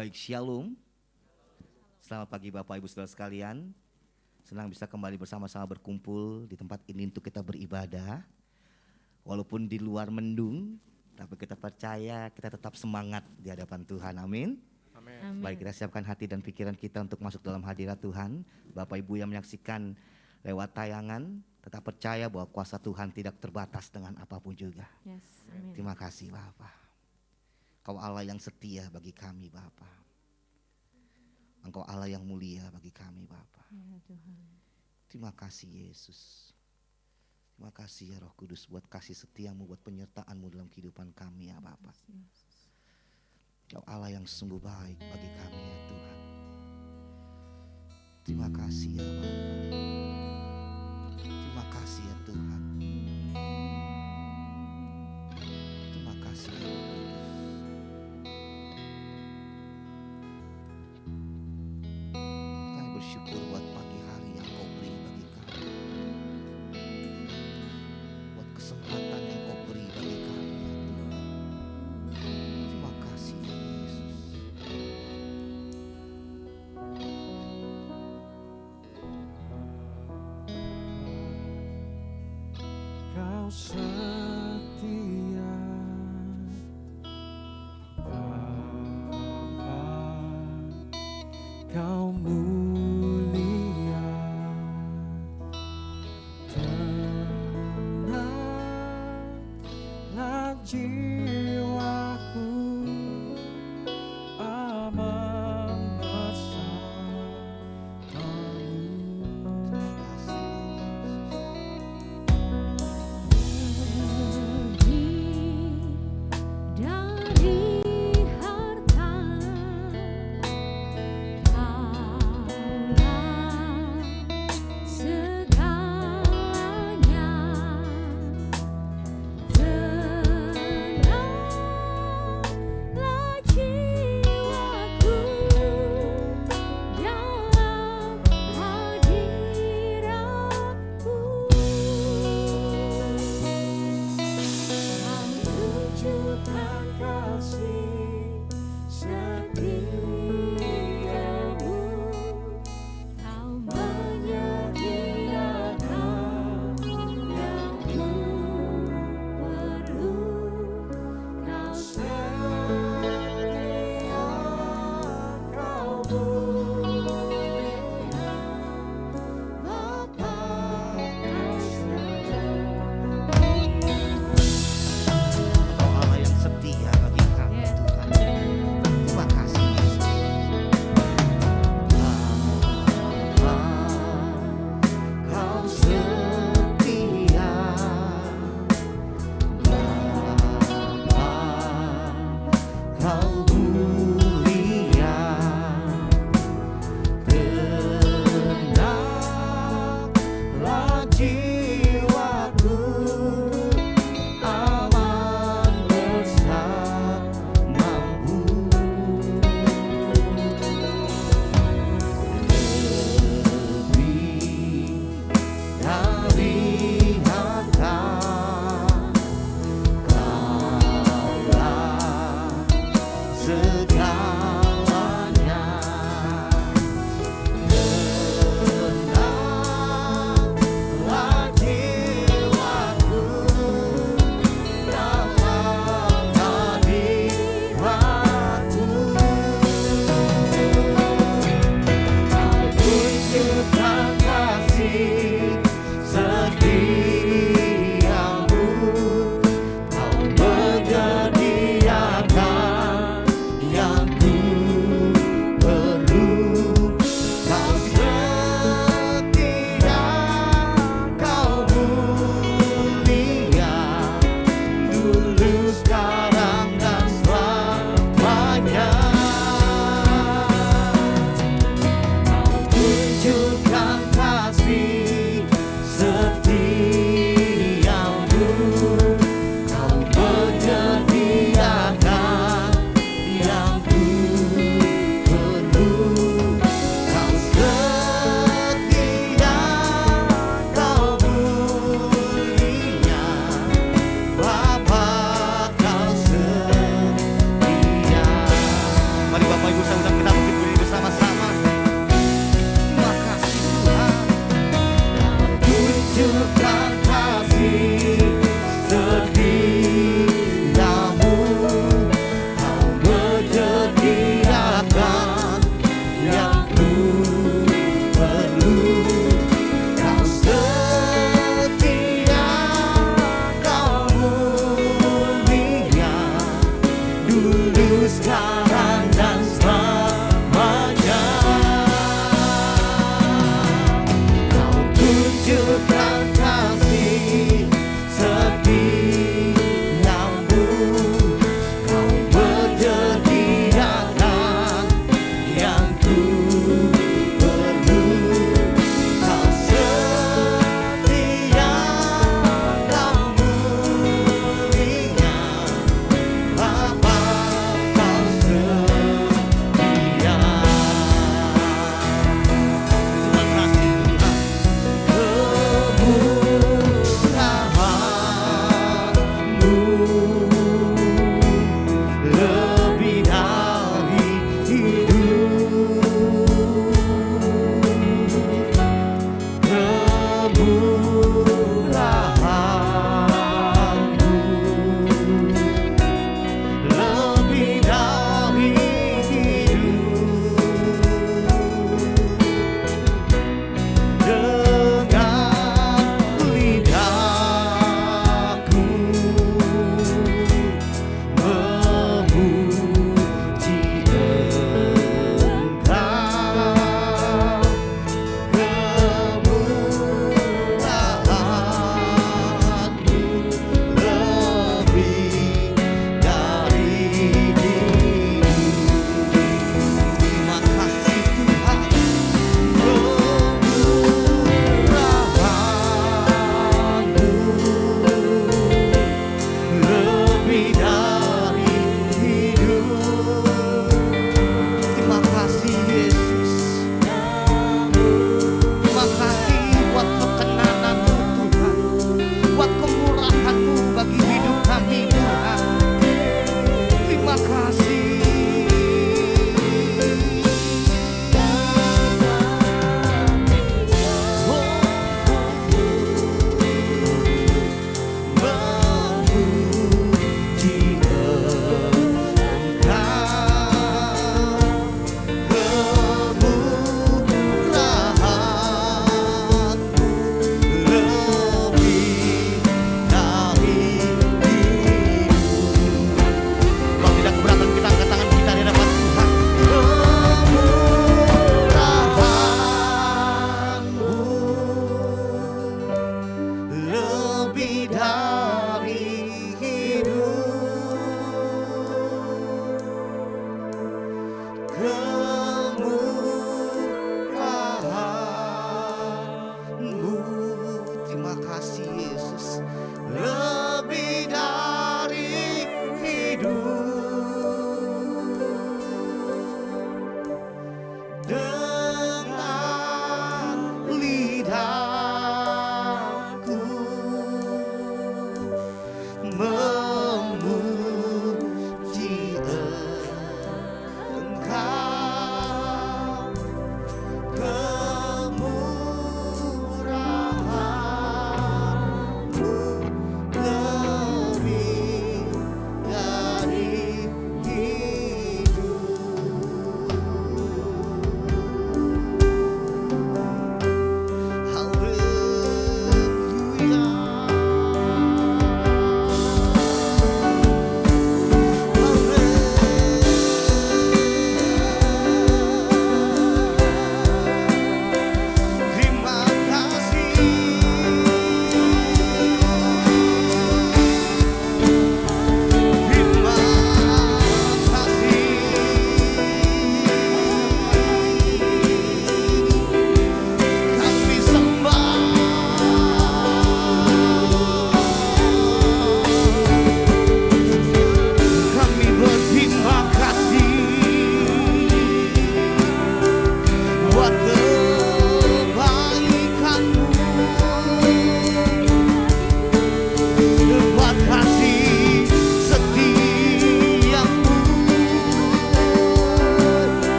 Baik, Shalom. Selamat pagi Bapak Ibu Saudara sekalian. Senang bisa kembali bersama-sama berkumpul di tempat ini untuk kita beribadah. Walaupun di luar mendung, tapi kita percaya kita tetap semangat di hadapan Tuhan. Amin. Amin. Baik, kita siapkan hati dan pikiran kita untuk masuk dalam hadirat Tuhan. Bapak Ibu yang menyaksikan lewat tayangan, tetap percaya bahwa kuasa Tuhan tidak terbatas dengan apapun juga. Yes, amin. Terima kasih Bapak. Kau Allah yang setia bagi kami Bapa. Engkau Allah yang mulia bagi kami Bapa. Ya Tuhan. Terima kasih Yesus. Terima kasih ya Roh Kudus buat kasih setiamu, buat penyertaanmu dalam kehidupan kami ya Bapa. Kau Allah yang sungguh baik bagi kami ya Tuhan. Terima kasih ya Bapa. Terima kasih ya Tuhan. Terima kasih ya Roh Kudus. Kami bersyukur buat pagi hari yang kau beri bagi kami. Buat kesempatan yang kau beri bagi kami ya Tuhan. Terima kasih ya Yesus. Kau setia Bapa, Kau mulia, tenanglah jiwaku, aman bersamamu. Terima kasih Yesus. Dari harta Kaulah segalanya, tenanglah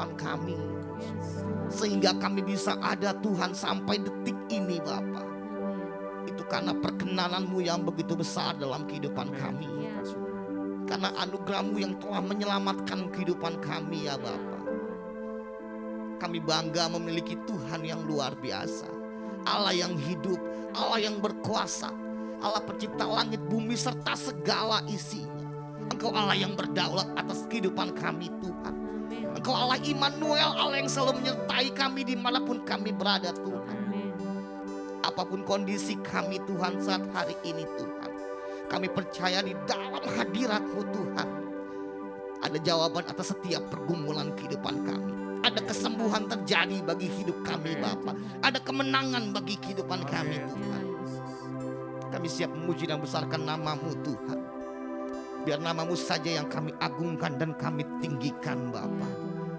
kehidupan kami. Yes. Sehingga kami bisa ada Tuhan sampai detik ini Bapa. Amin. Itu karena perkenanan-Mu yang begitu besar dalam kehidupan kami. Ya Tuhan. Karena anugerah-Mu yang telah menyelamatkan kehidupan kami ya Bapa. Kami bangga memiliki Tuhan yang luar biasa. Allah yang hidup, Allah yang berkuasa, Allah pencipta langit, bumi serta segala isinya. Engkau Allah yang berdaulat atas kehidupan kami Tuhan. Amin. Engkau Allah Immanuel, Allah yang selalu menyertai kami dimanapun kami berada Tuhan. Amin. Apapun kondisi kami Tuhan saat hari ini Tuhan, kami percaya di dalam hadirat-Mu Tuhan ada jawaban atas setiap pergumulan kehidupan kami. Ada kesembuhan terjadi bagi hidup kami Bapa. Ada kemenangan bagi kehidupan kami Tuhan. Kami siap memuji dan besarkan nama-Mu Tuhan. Biar nama-Mu saja yang kami agungkan dan kami tinggikan Bapa.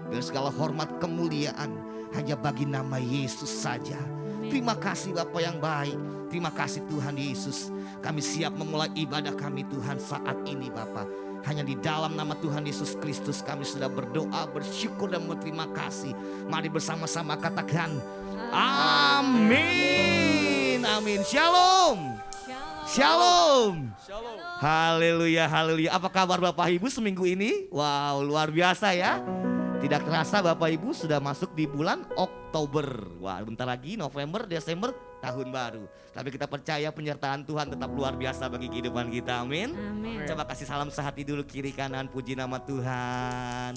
Biar segala hormat kemuliaan hanya bagi nama Yesus saja. Terima kasih Bapa yang baik. Terima kasih Tuhan Yesus. Kami siap memulai ibadah kami Tuhan saat ini Bapa. Hanya di dalam nama Tuhan Yesus Kristus kami sudah berdoa, bersyukur dan berterima kasih. Mari bersama-sama katakan amin. Amin. Shalom. Shalom. Haleluya, haleluya. Apa kabar Bapak Ibu seminggu ini? Wow, luar biasa ya. Tidak terasa Bapak Ibu sudah masuk di bulan Oktober. Wah, bentar lagi November, Desember, tahun baru. Tapi kita percaya penyertaan Tuhan tetap luar biasa bagi kehidupan kita. Amin. Amin. Coba kasih salam sehati dulu kiri kanan, puji nama Tuhan.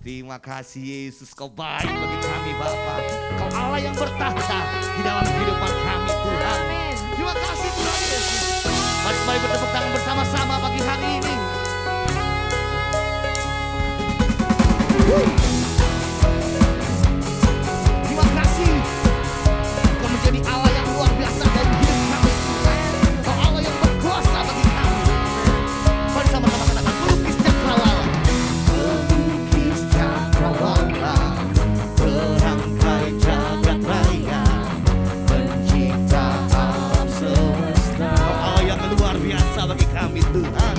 Terima kasih Yesus, Kau baik bagi kami Bapa. Kau Allah yang bertahta di dalam kehidupan kami Tuhan. Amin. Terima kasih Tuhan Yesus. Mari bertepuk tangan bersama-sama pagi hari ini. Terima kasih. Kau menjadi Allah yang luar biasa dalam hidup kami Tuhan. Kau Allah yang berkuasa bagi kami. Mari sama-sama katakan pelukis cakrawala. Pelukis cakrawala, perangkai jagat raya, pencipta alam semesta. Kau Allah yang luar biasa bagi kami Tuhan.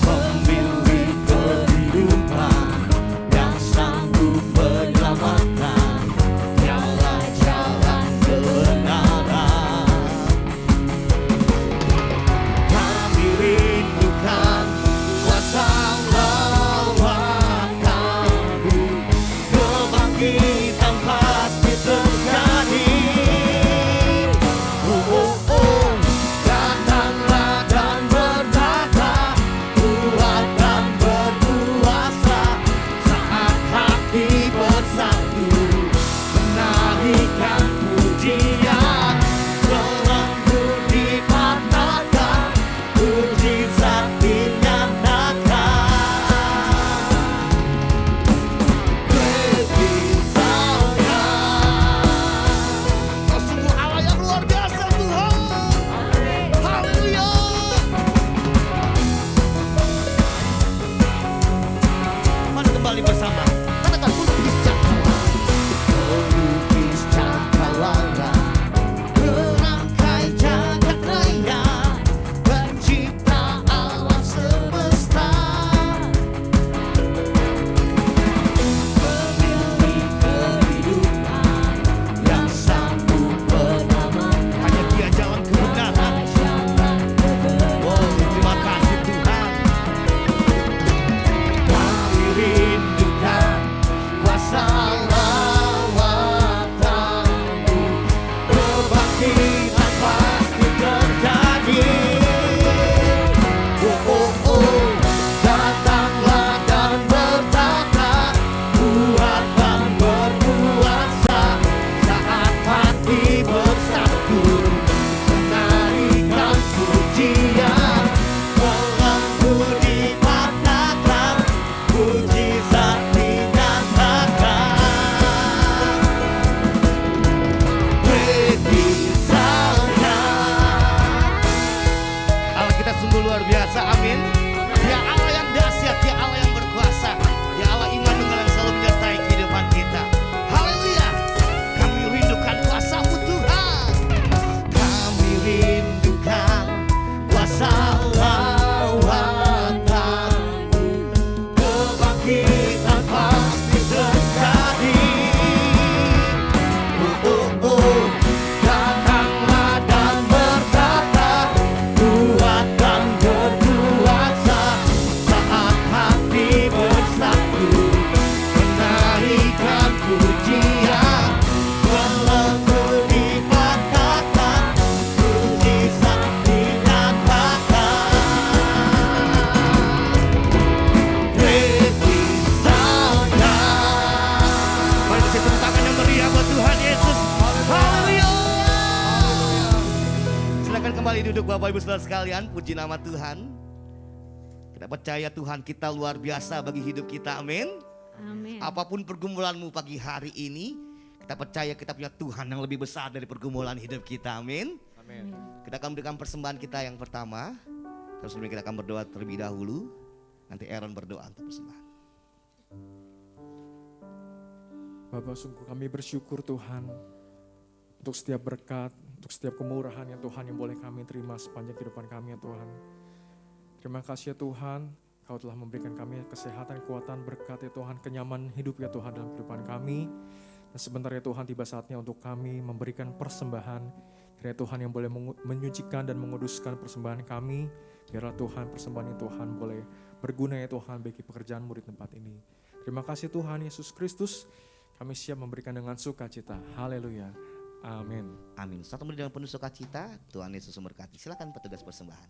Pemilik kehidupan yang duduk Bapak Ibu Saudara sekalian, puji nama Tuhan. Kita percaya Tuhan kita luar biasa bagi hidup kita, amin. Amin. Apapun pergumulanmu pagi hari ini, kita percaya kita punya Tuhan yang lebih besar dari pergumulan hidup kita, amin. Amin. Kita akan memberikan persembahan kita yang pertama. Terus kemudian kita akan berdoa terlebih dahulu. Nanti Aaron berdoa untuk persembahan. Bapak, sungguh kami bersyukur Tuhan untuk setiap berkat, untuk setiap kemurahan yang Tuhan yang boleh kami terima sepanjang kehidupan kami ya Tuhan. Terima kasih ya Tuhan, Kau telah memberikan kami kesehatan, kekuatan, berkat ya Tuhan, kenyamanan hidup ya Tuhan dalam kehidupan kami. Dan sebentar ya Tuhan, tiba saatnya untuk kami memberikan persembahan. Kiranya Tuhan yang boleh menyucikan dan menguduskan persembahan kami. Biarlah Tuhan, persembahan yang Tuhan boleh berguna ya Tuhan bagi pekerjaan-Mu di tempat ini. Terima kasih Tuhan Yesus Kristus, kami siap memberikan dengan sukacita. Haleluya. Amin. Amin. Satu menit dengan penuh sukacita, Tuhan Yesus memberkati. Silakan petugas persembahan.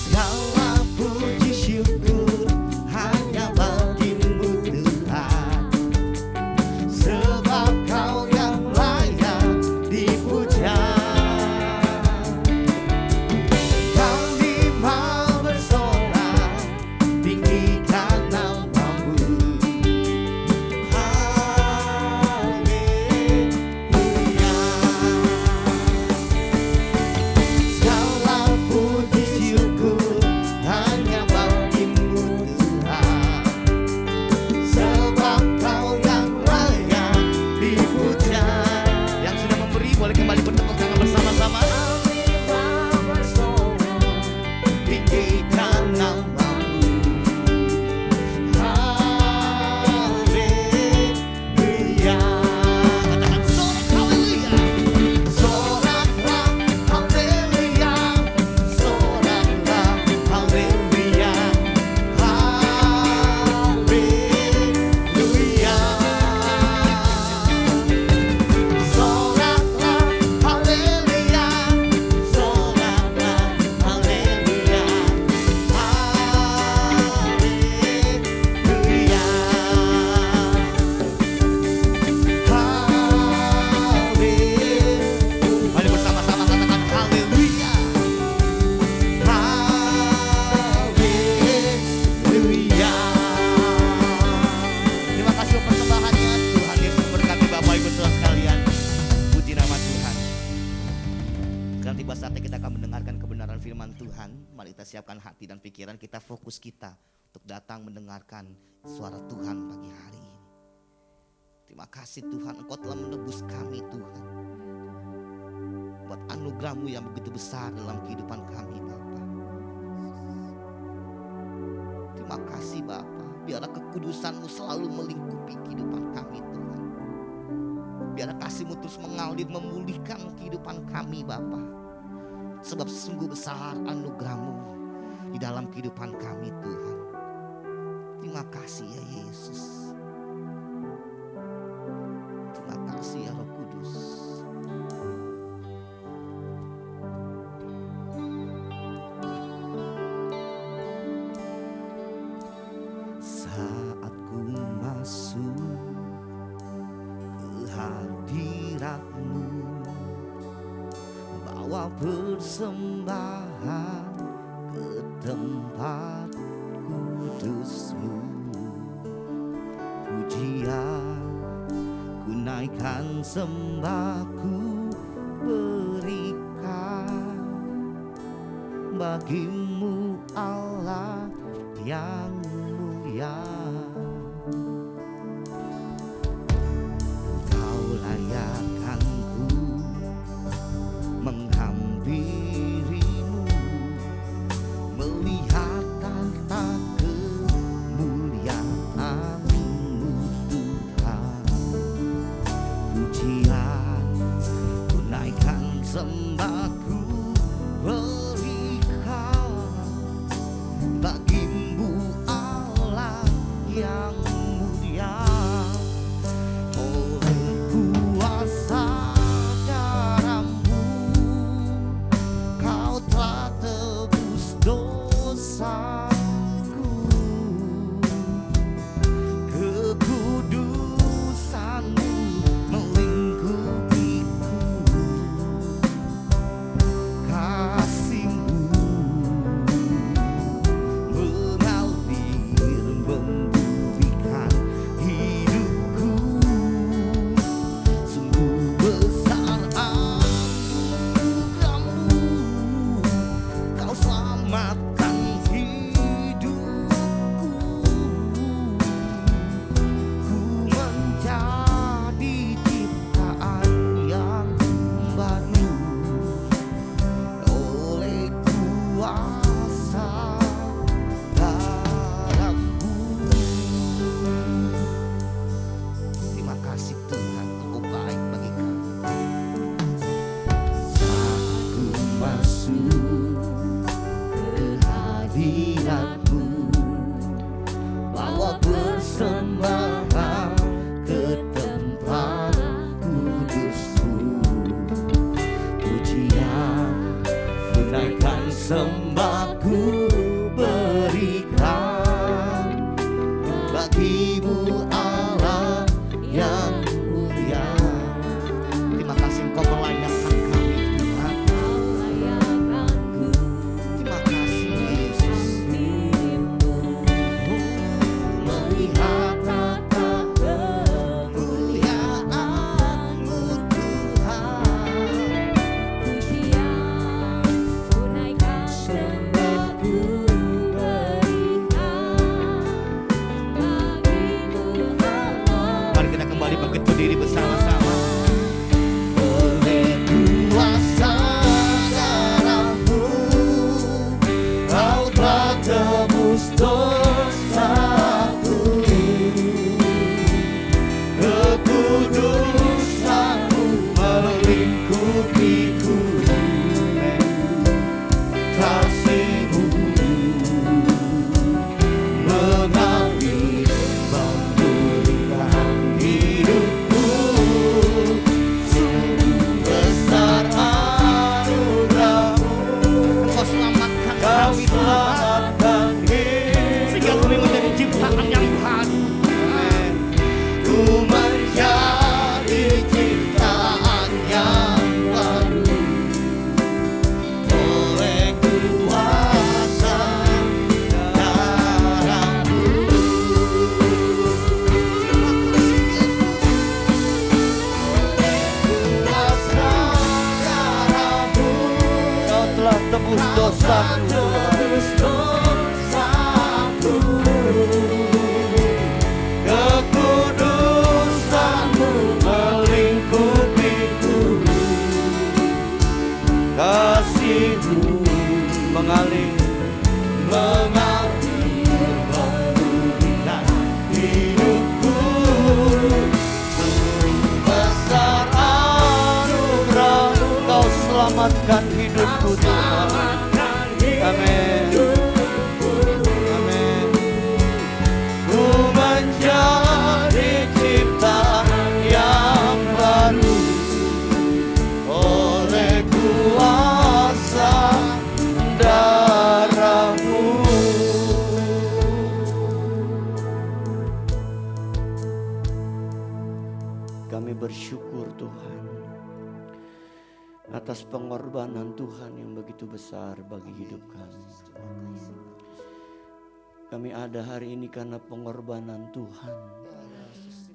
Segala puji syukur hanya bagi-Mu Tuhan, sebab Kau yang layak dipuja. Kami mau bersorak tinggikan nama-Mu. Haleluya. Segala puji syukur hanya bagi-Mu Tuhan, sebab Kau yang layak dipuja. Yang sudah memberi boleh kembali bertepuk tangan bersama-sama. Tinggikan nama-Mu. Haleluya. Katakan sorak haleluya. Soraklah haleluya. Soraklah haleluya. Haleluya. Soraklah haleluya. Soraklah haleluya. Haleluya. Mari bersama-sama katakan haleluya. Haleluya. Terima kasih untuk persembahannya. Tuhan Yesus berkati Bapak Ibu Saudara sekalian. Puji nama Tuhan. Sekarang tiba saatnya kita akan mendengarkan kebenaran firman Tuhan. Mari kita siapkan hati dan pikiran kita, fokus kita untuk datang mendengarkan suara Tuhan pagi hari ini. Terima kasih Tuhan, Engkau telah menebus kami Tuhan. Buat anugerah-Mu yang begitu besar dalam kehidupan kami Bapa. Terima kasih Bapa, biarlah kekudusan-Mu selalu melingkupi kehidupan kami Tuhan. Biarlah kasih-Mu terus mengalir memulihkan kehidupan kami Bapa. Sebab sungguh besar anugerah-Mu di dalam kehidupan kami Tuhan. Terima kasih ya Yesus. Terima kasih ya Roh Kudus. Saat ku masuk ke hadirat-Mu, bawa persembahan ke tempat kudus-Mu. Pujian ku naikkan, sembahku berikan bagi-Mu Allah yang mulia. Kau layakkan ku menghampiri-Mu, melihat tata kemuliaan-Mu Tuhan. Pujian ku naikkan, sembahku berikan bagi-Mu Allah sembahku berikan bagimu Allah yang mulia. Terima kasih Engkau melayakkan kami Tuhan. Terima kasih Yesus. Melihat tata kemuliaan-Mu Tuhan. Mari kita kembali bangkit berdiri bersama-sama. Oleh kuasa darah-Mu, Kau telah tebus dosaku. Kekudusan-Mu melingkupiku. Kasih-Mu mengalir memulihkan hidupku. Sungguh besar anugerah-Mu. Engkau selamatkan kami Tuhan, sehingga kami menjadi ciptaan yang baru. Ku menjadi ciptaan yang baru oleh kuasa darah-Mu. Kuasa darah-Mu, Kau telah tebus dosaku. Kekudusan-Mu melingkupiku. Kasih-Mu mengalir memulihkan hidupku. Sungguh besar anugerah-Mu, Kau selamatkan hidupku Tuhan. Amin. Amin. Ku menjadi ciptaan yang baru oleh kuasa darah-Mu. Kami bersyukur Tuhan atas pengorbanan Tuhan yang begitu besar bagi hidup kami. Kami ada hari ini karena pengorbanan Tuhan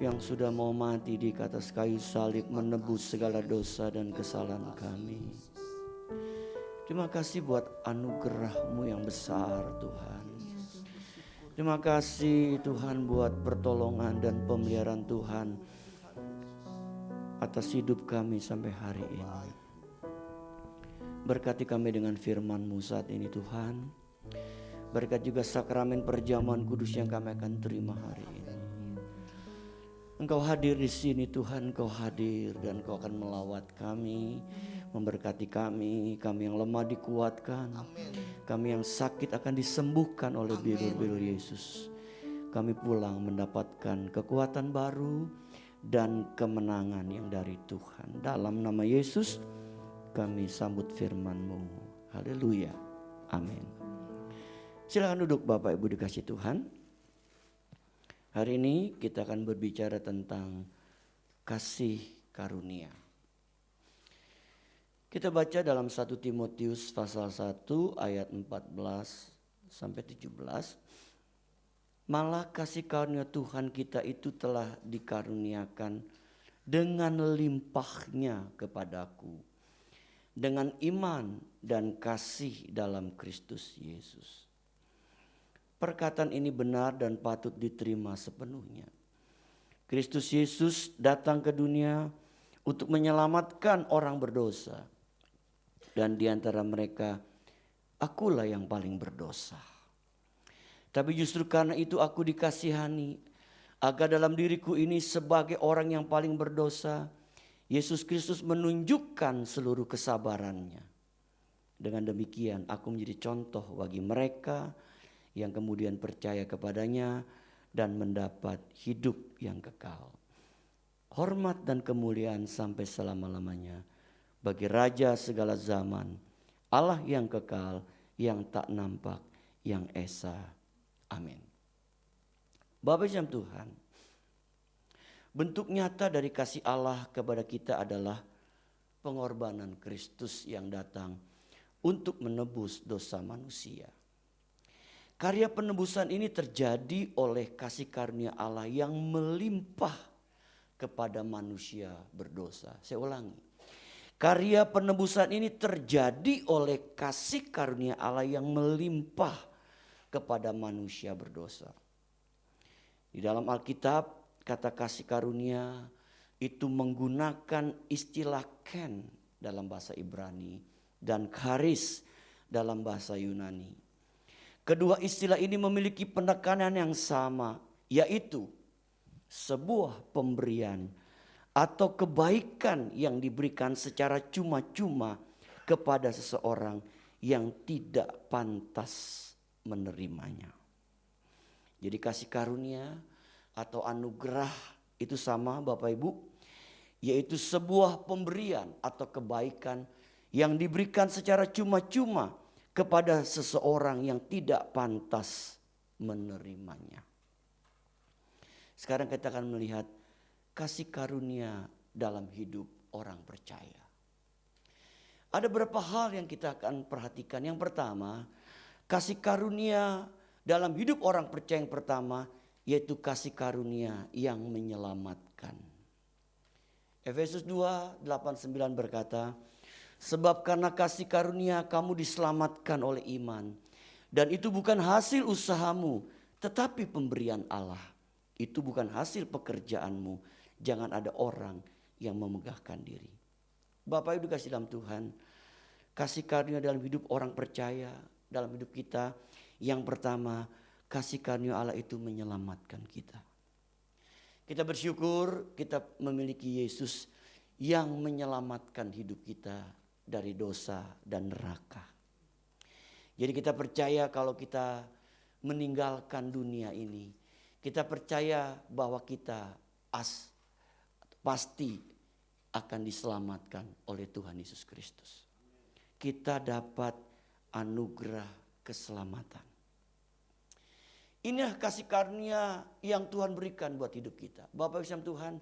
yang sudah mau mati di atas kayu salib menebus segala dosa dan kesalahan kami. Terima kasih buat anugerah-Mu yang besar Tuhan. Terima kasih Tuhan buat pertolongan dan pemeliharaan Tuhan atas hidup kami sampai hari ini. Berkati kami dengan firman-Mu saat ini Tuhan. Berkat juga sakramen perjamuan kudus yang kami akan terima hari ini. Engkau hadir di sini Tuhan, Engkau hadir dan Engkau akan melawat kami, memberkati kami yang lemah dikuatkan, kami yang sakit akan disembuhkan oleh bilur-bilur Yesus. Kami pulang mendapatkan kekuatan baru dan kemenangan yang dari Tuhan. Dalam nama Yesus kami sambut firman-Mu. Haleluya. Amin. Silakan duduk Bapak Ibu dikasih Tuhan. Hari ini kita akan berbicara tentang kasih karunia. Kita baca dalam 1 Timotius pasal 1 ayat 14 sampai 17. Malah kasih karunia Tuhan kita itu telah dikaruniakan dengan limpahnya kepadaku, dengan iman dan kasih dalam Kristus Yesus. Perkataan ini benar dan patut diterima sepenuhnya. Kristus Yesus datang ke dunia untuk menyelamatkan orang berdosa. Dan di antara mereka, akulah yang paling berdosa. Tapi justru karena itu aku dikasihani, agar dalam diriku ini sebagai orang yang paling berdosa, Yesus Kristus menunjukkan seluruh kesabarannya. Dengan demikian aku menjadi contoh bagi mereka yang kemudian percaya kepadanya dan mendapat hidup yang kekal. Hormat dan kemuliaan sampai selama-lamanya bagi Raja segala zaman, Allah yang kekal, yang tak nampak, yang esa. Amin. Bapak Ibu Tuhan, bentuk nyata dari kasih Allah kepada kita adalah pengorbanan Kristus yang datang untuk menebus dosa manusia. Karya penebusan ini terjadi oleh kasih karunia Allah yang melimpah kepada manusia berdosa. Saya ulangi. Karya penebusan ini terjadi oleh kasih karunia Allah yang melimpah kepada manusia berdosa. Di dalam Alkitab, kata kasih karunia itu menggunakan istilah ken dalam bahasa Ibrani dan charis dalam bahasa Yunani. Kedua istilah ini memiliki penekanan yang sama, yaitu sebuah pemberian atau kebaikan yang diberikan secara cuma-cuma kepada seseorang yang tidak pantas menerimanya. Jadi kasih karunia atau anugerah itu sama Bapak Ibu, yaitu sebuah pemberian atau kebaikan yang diberikan secara cuma-cuma kepada seseorang yang tidak pantas menerimanya. Sekarang kita akan melihat kasih karunia dalam hidup orang percaya. Ada beberapa hal yang kita akan perhatikan. Yang pertama, kasih karunia dalam hidup orang percaya yang pertama yaitu kasih karunia yang menyelamatkan. Efesus 2:8-9 berkata, sebab karena kasih karunia kamu diselamatkan oleh iman. Dan itu bukan hasil usahamu, tetapi pemberian Allah. Itu bukan hasil pekerjaanmu. Jangan ada orang yang memegahkan diri. Bapak Ibu dikasih dalam Tuhan, kasih karunia dalam hidup orang percaya, dalam hidup kita. Yang pertama, kasih karunia Allah itu menyelamatkan kita. Kita bersyukur kita memiliki Yesus yang menyelamatkan hidup kita dari dosa dan neraka. Jadi kita percaya kalau kita meninggalkan dunia ini, kita percaya bahwa kita pasti akan diselamatkan oleh Tuhan Yesus Kristus. Kita dapat anugerah keselamatan. Inilah kasih karunia yang Tuhan berikan buat hidup kita. Bapak Ibu Tuhan,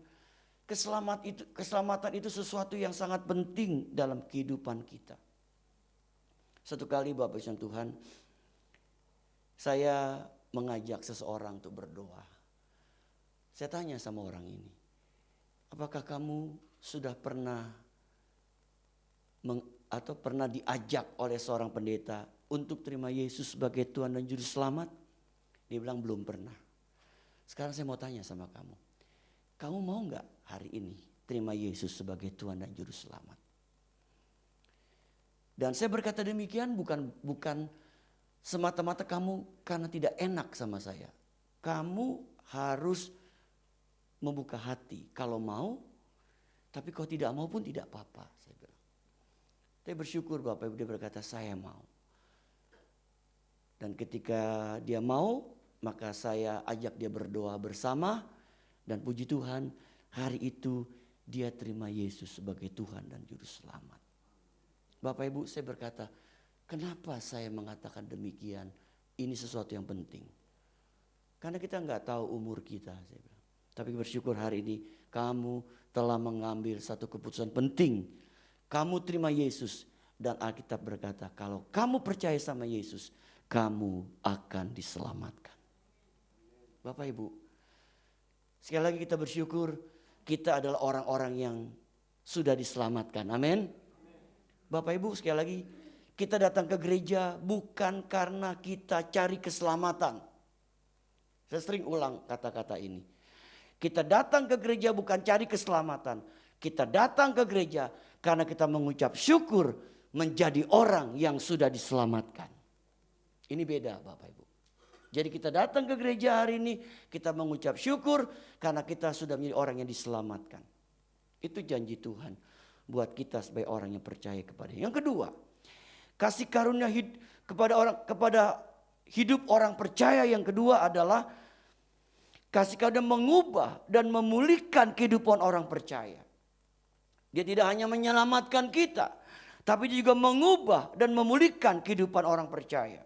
keselamatan itu sesuatu yang sangat penting dalam kehidupan kita. Satu kali Bapak Ibu Tuhan, saya mengajak seseorang untuk berdoa. Saya tanya sama orang ini, apakah kamu sudah pernah pernah diajak oleh seorang pendeta untuk terima Yesus sebagai Tuhan dan Juru Selamat? Dia bilang belum pernah. Sekarang saya mau tanya sama kamu. Kamu mau gak hari ini terima Yesus sebagai Tuhan dan Juru Selamat? Dan saya berkata demikian bukan semata-mata kamu karena tidak enak sama saya. Kamu harus membuka hati. Kalau mau, tapi kalau tidak mau pun tidak apa-apa. Saya bilang. Saya bersyukur Bapak Ibu, dia berkata saya mau. Dan ketika dia mau, maka saya ajak dia berdoa bersama. Dan puji Tuhan, hari itu dia terima Yesus sebagai Tuhan dan Juru Selamat. Bapak Ibu, saya berkata, kenapa saya mengatakan demikian? Ini sesuatu yang penting. Karena kita nggak tahu umur kita. Saya bilang. Tapi bersyukur hari ini kamu telah mengambil satu keputusan penting. Kamu terima Yesus. Dan Alkitab berkata, kalau kamu percaya sama Yesus, kamu akan diselamatkan. Bapak Ibu, sekali lagi kita bersyukur kita adalah orang-orang yang sudah diselamatkan. Amin. Bapak Ibu, sekali lagi kita datang ke gereja bukan karena kita cari keselamatan. Saya sering ulang kata-kata ini. Kita datang ke gereja bukan cari keselamatan. Kita datang ke gereja karena kita mengucap syukur menjadi orang yang sudah diselamatkan. Ini beda Bapak Ibu. Jadi kita datang ke gereja hari ini, kita mengucap syukur karena kita sudah menjadi orang yang diselamatkan. Itu janji Tuhan buat kita sebagai orang yang percaya kepada-Nya. Yang kedua, kasih karunia kepada hidup orang percaya yang kedua adalah kasih karunia mengubah dan memulihkan kehidupan orang percaya. Dia tidak hanya menyelamatkan kita, tapi dia juga mengubah dan memulihkan kehidupan orang percaya.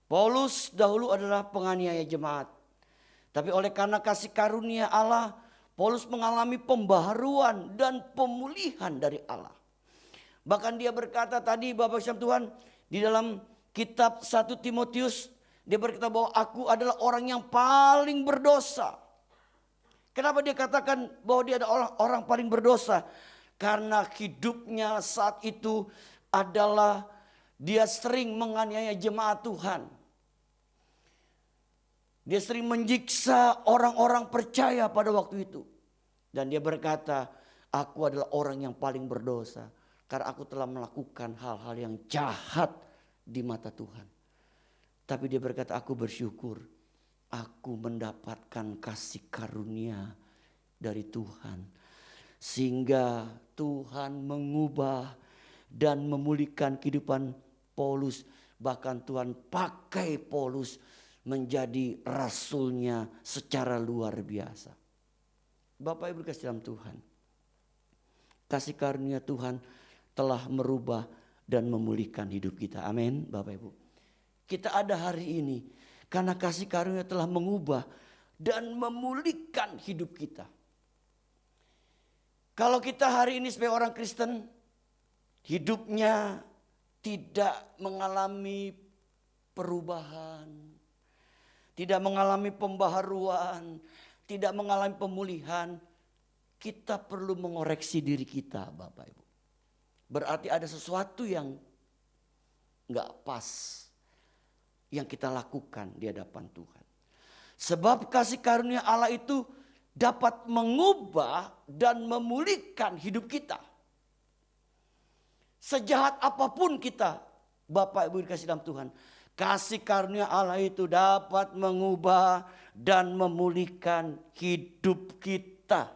Paulus dahulu adalah penganiaya jemaat. Tapi oleh karena kasih karunia Allah, Paulus mengalami pembaharuan dan pemulihan dari Allah. Bahkan dia berkata tadi Bapak Ibu Tuhan, di dalam kitab 1 Timotius, dia berkata bahwa aku adalah orang yang paling berdosa. Kenapa dia katakan bahwa dia adalah orang paling berdosa? Karena hidupnya saat itu adalah dia sering menganiaya jemaat Tuhan. Dia sering menyiksa orang-orang percaya pada waktu itu. Dan dia berkata, aku adalah orang yang paling berdosa. Karena aku telah melakukan hal-hal yang jahat di mata Tuhan. Tapi dia berkata, aku bersyukur. Aku mendapatkan kasih karunia dari Tuhan. Sehingga Tuhan mengubah dan memulihkan kehidupan Paulus. Bahkan Tuhan pakai Paulus menjadi rasulnya secara luar biasa. Bapak Ibu kasih dalam Tuhan. Kasih karunia Tuhan telah merubah dan memulihkan hidup kita. Amin Bapak Ibu. Kita ada hari ini karena kasih karunia telah mengubah dan memulihkan hidup kita. Kalau kita hari ini sebagai orang Kristen, hidupnya tidak mengalami perubahan, tidak mengalami pembaharuan, tidak mengalami pemulihan, kita perlu mengoreksi diri kita Bapak Ibu. Berarti ada sesuatu yang gak pas yang kita lakukan di hadapan Tuhan. Sebab kasih karunia Allah itu dapat mengubah dan memulihkan hidup kita. Sejahat apapun kita, Bapak Ibu dikasih dalam Tuhan, kasih karunia Allah itu dapat mengubah dan memulihkan hidup kita.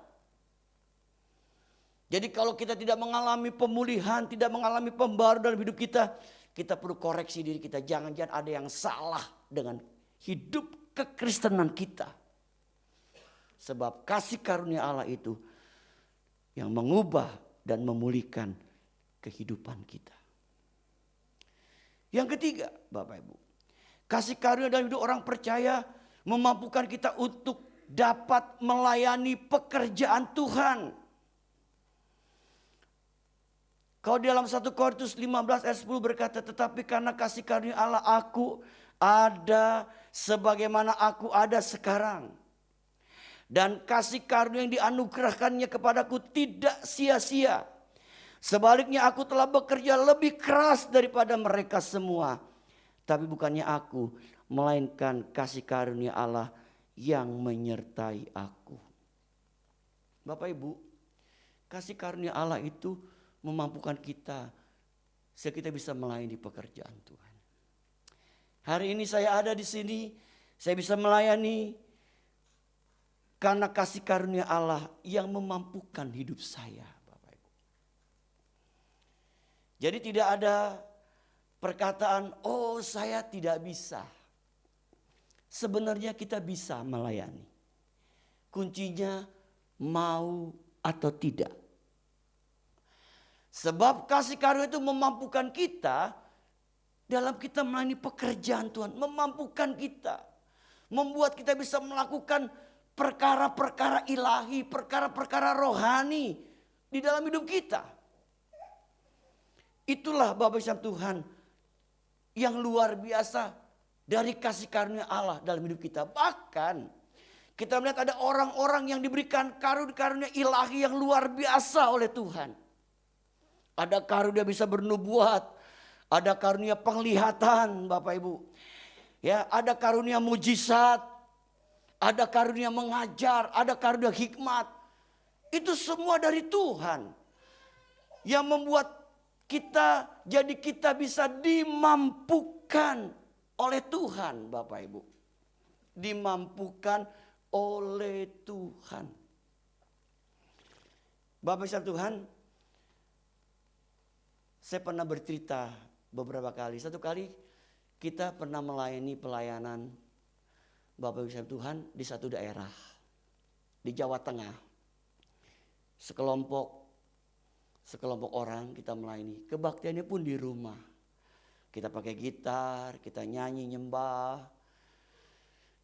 Jadi kalau kita tidak mengalami pemulihan, tidak mengalami pembaharuan dalam hidup kita, kita perlu koreksi diri kita. Jangan-jangan ada yang salah dengan hidup kekristenan kita. Sebab kasih karunia Allah itu yang mengubah dan memulihkan kehidupan kita. Yang ketiga, Bapak Ibu, kasih karunia dalam hidup orang percaya memampukan kita untuk dapat melayani pekerjaan Tuhan. Kalau di dalam 1 Korintus 15 ayat 10 berkata, tetapi karena kasih karunia Allah aku ada sebagaimana aku ada sekarang. Dan kasih karunia yang dianugerahkannya kepadaku tidak sia-sia. Sebaliknya aku telah bekerja lebih keras daripada mereka semua. Tapi bukannya aku, melainkan kasih karunia Allah yang menyertai aku. Bapak Ibu, kasih karunia Allah itu memampukan kita sehingga kita bisa melayani pekerjaan Tuhan. Hari ini saya ada di sini, saya bisa melayani karena kasih karunia Allah yang memampukan hidup saya, Bapak Ibu. Jadi tidak ada perkataan, oh saya tidak bisa. Sebenarnya kita bisa melayani. Kuncinya mau atau tidak. Sebab kasih karunia itu memampukan kita dalam kita melayani pekerjaan Tuhan. Memampukan kita. Membuat kita bisa melakukan perkara-perkara ilahi, perkara-perkara rohani di dalam hidup kita. Itulah Bapak Ibu Tuhan yang luar biasa dari kasih karunia Allah dalam hidup kita. Bahkan kita melihat ada orang-orang yang diberikan karunia ilahi yang luar biasa oleh Tuhan. Ada karunia bisa bernubuat, ada karunia penglihatan Bapak Ibu. Ya, ada karunia mujizat, ada karunia mengajar, ada karunia hikmat. Itu semua dari Tuhan. Yang membuat kita bisa dimampukan oleh Tuhan Bapak Ibu. Dimampukan oleh Tuhan. Bapak Ibu Tuhan, saya pernah bercerita beberapa kali. Satu kali kita pernah melayani pelayanan Bapak Ibu Tuhan di satu daerah di Jawa Tengah. Sekelompok sekelompok orang kita melayani. Kebaktiannya pun di rumah. Kita pakai gitar, kita nyanyi, nyembah.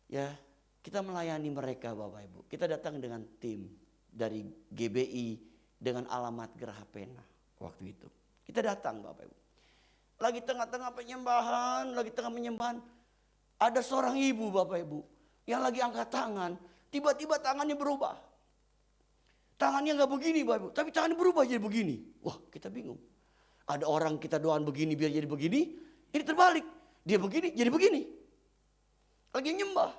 Ya, kita melayani mereka Bapak Ibu. Kita datang dengan tim dari GBI dengan alamat Geraha Pena waktu itu. Kita datang Bapak Ibu. Lagi tengah-tengah penyembahan, ada seorang ibu Bapak Ibu yang lagi angkat tangan. Tiba-tiba tangannya berubah. Tangannya nggak begini Bapak Ibu, tapi tangannya berubah jadi begini. Wah, kita bingung. Ada orang kita doain begini biar jadi begini, ini terbalik. Dia begini jadi begini. Lagi nyembah.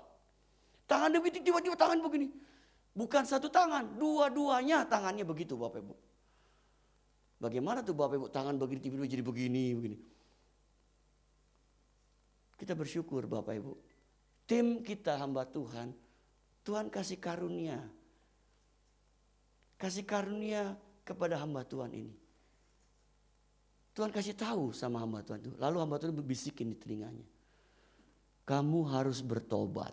Tangan dia begitu, tiba-tiba tangan begini. Bukan satu tangan, dua-duanya tangannya begitu Bapak Ibu. Bagaimana tuh Bapak Ibu tangan begini tiba-tiba jadi begini. Kita bersyukur Bapak Ibu. Tim kita hamba Tuhan, Tuhan kasih karunia. Kasih karunia kepada hamba Tuhan ini. Tuhan kasih tahu sama hamba Tuhan itu. Lalu hamba Tuhan berbisikin di telinganya. Kamu harus bertobat.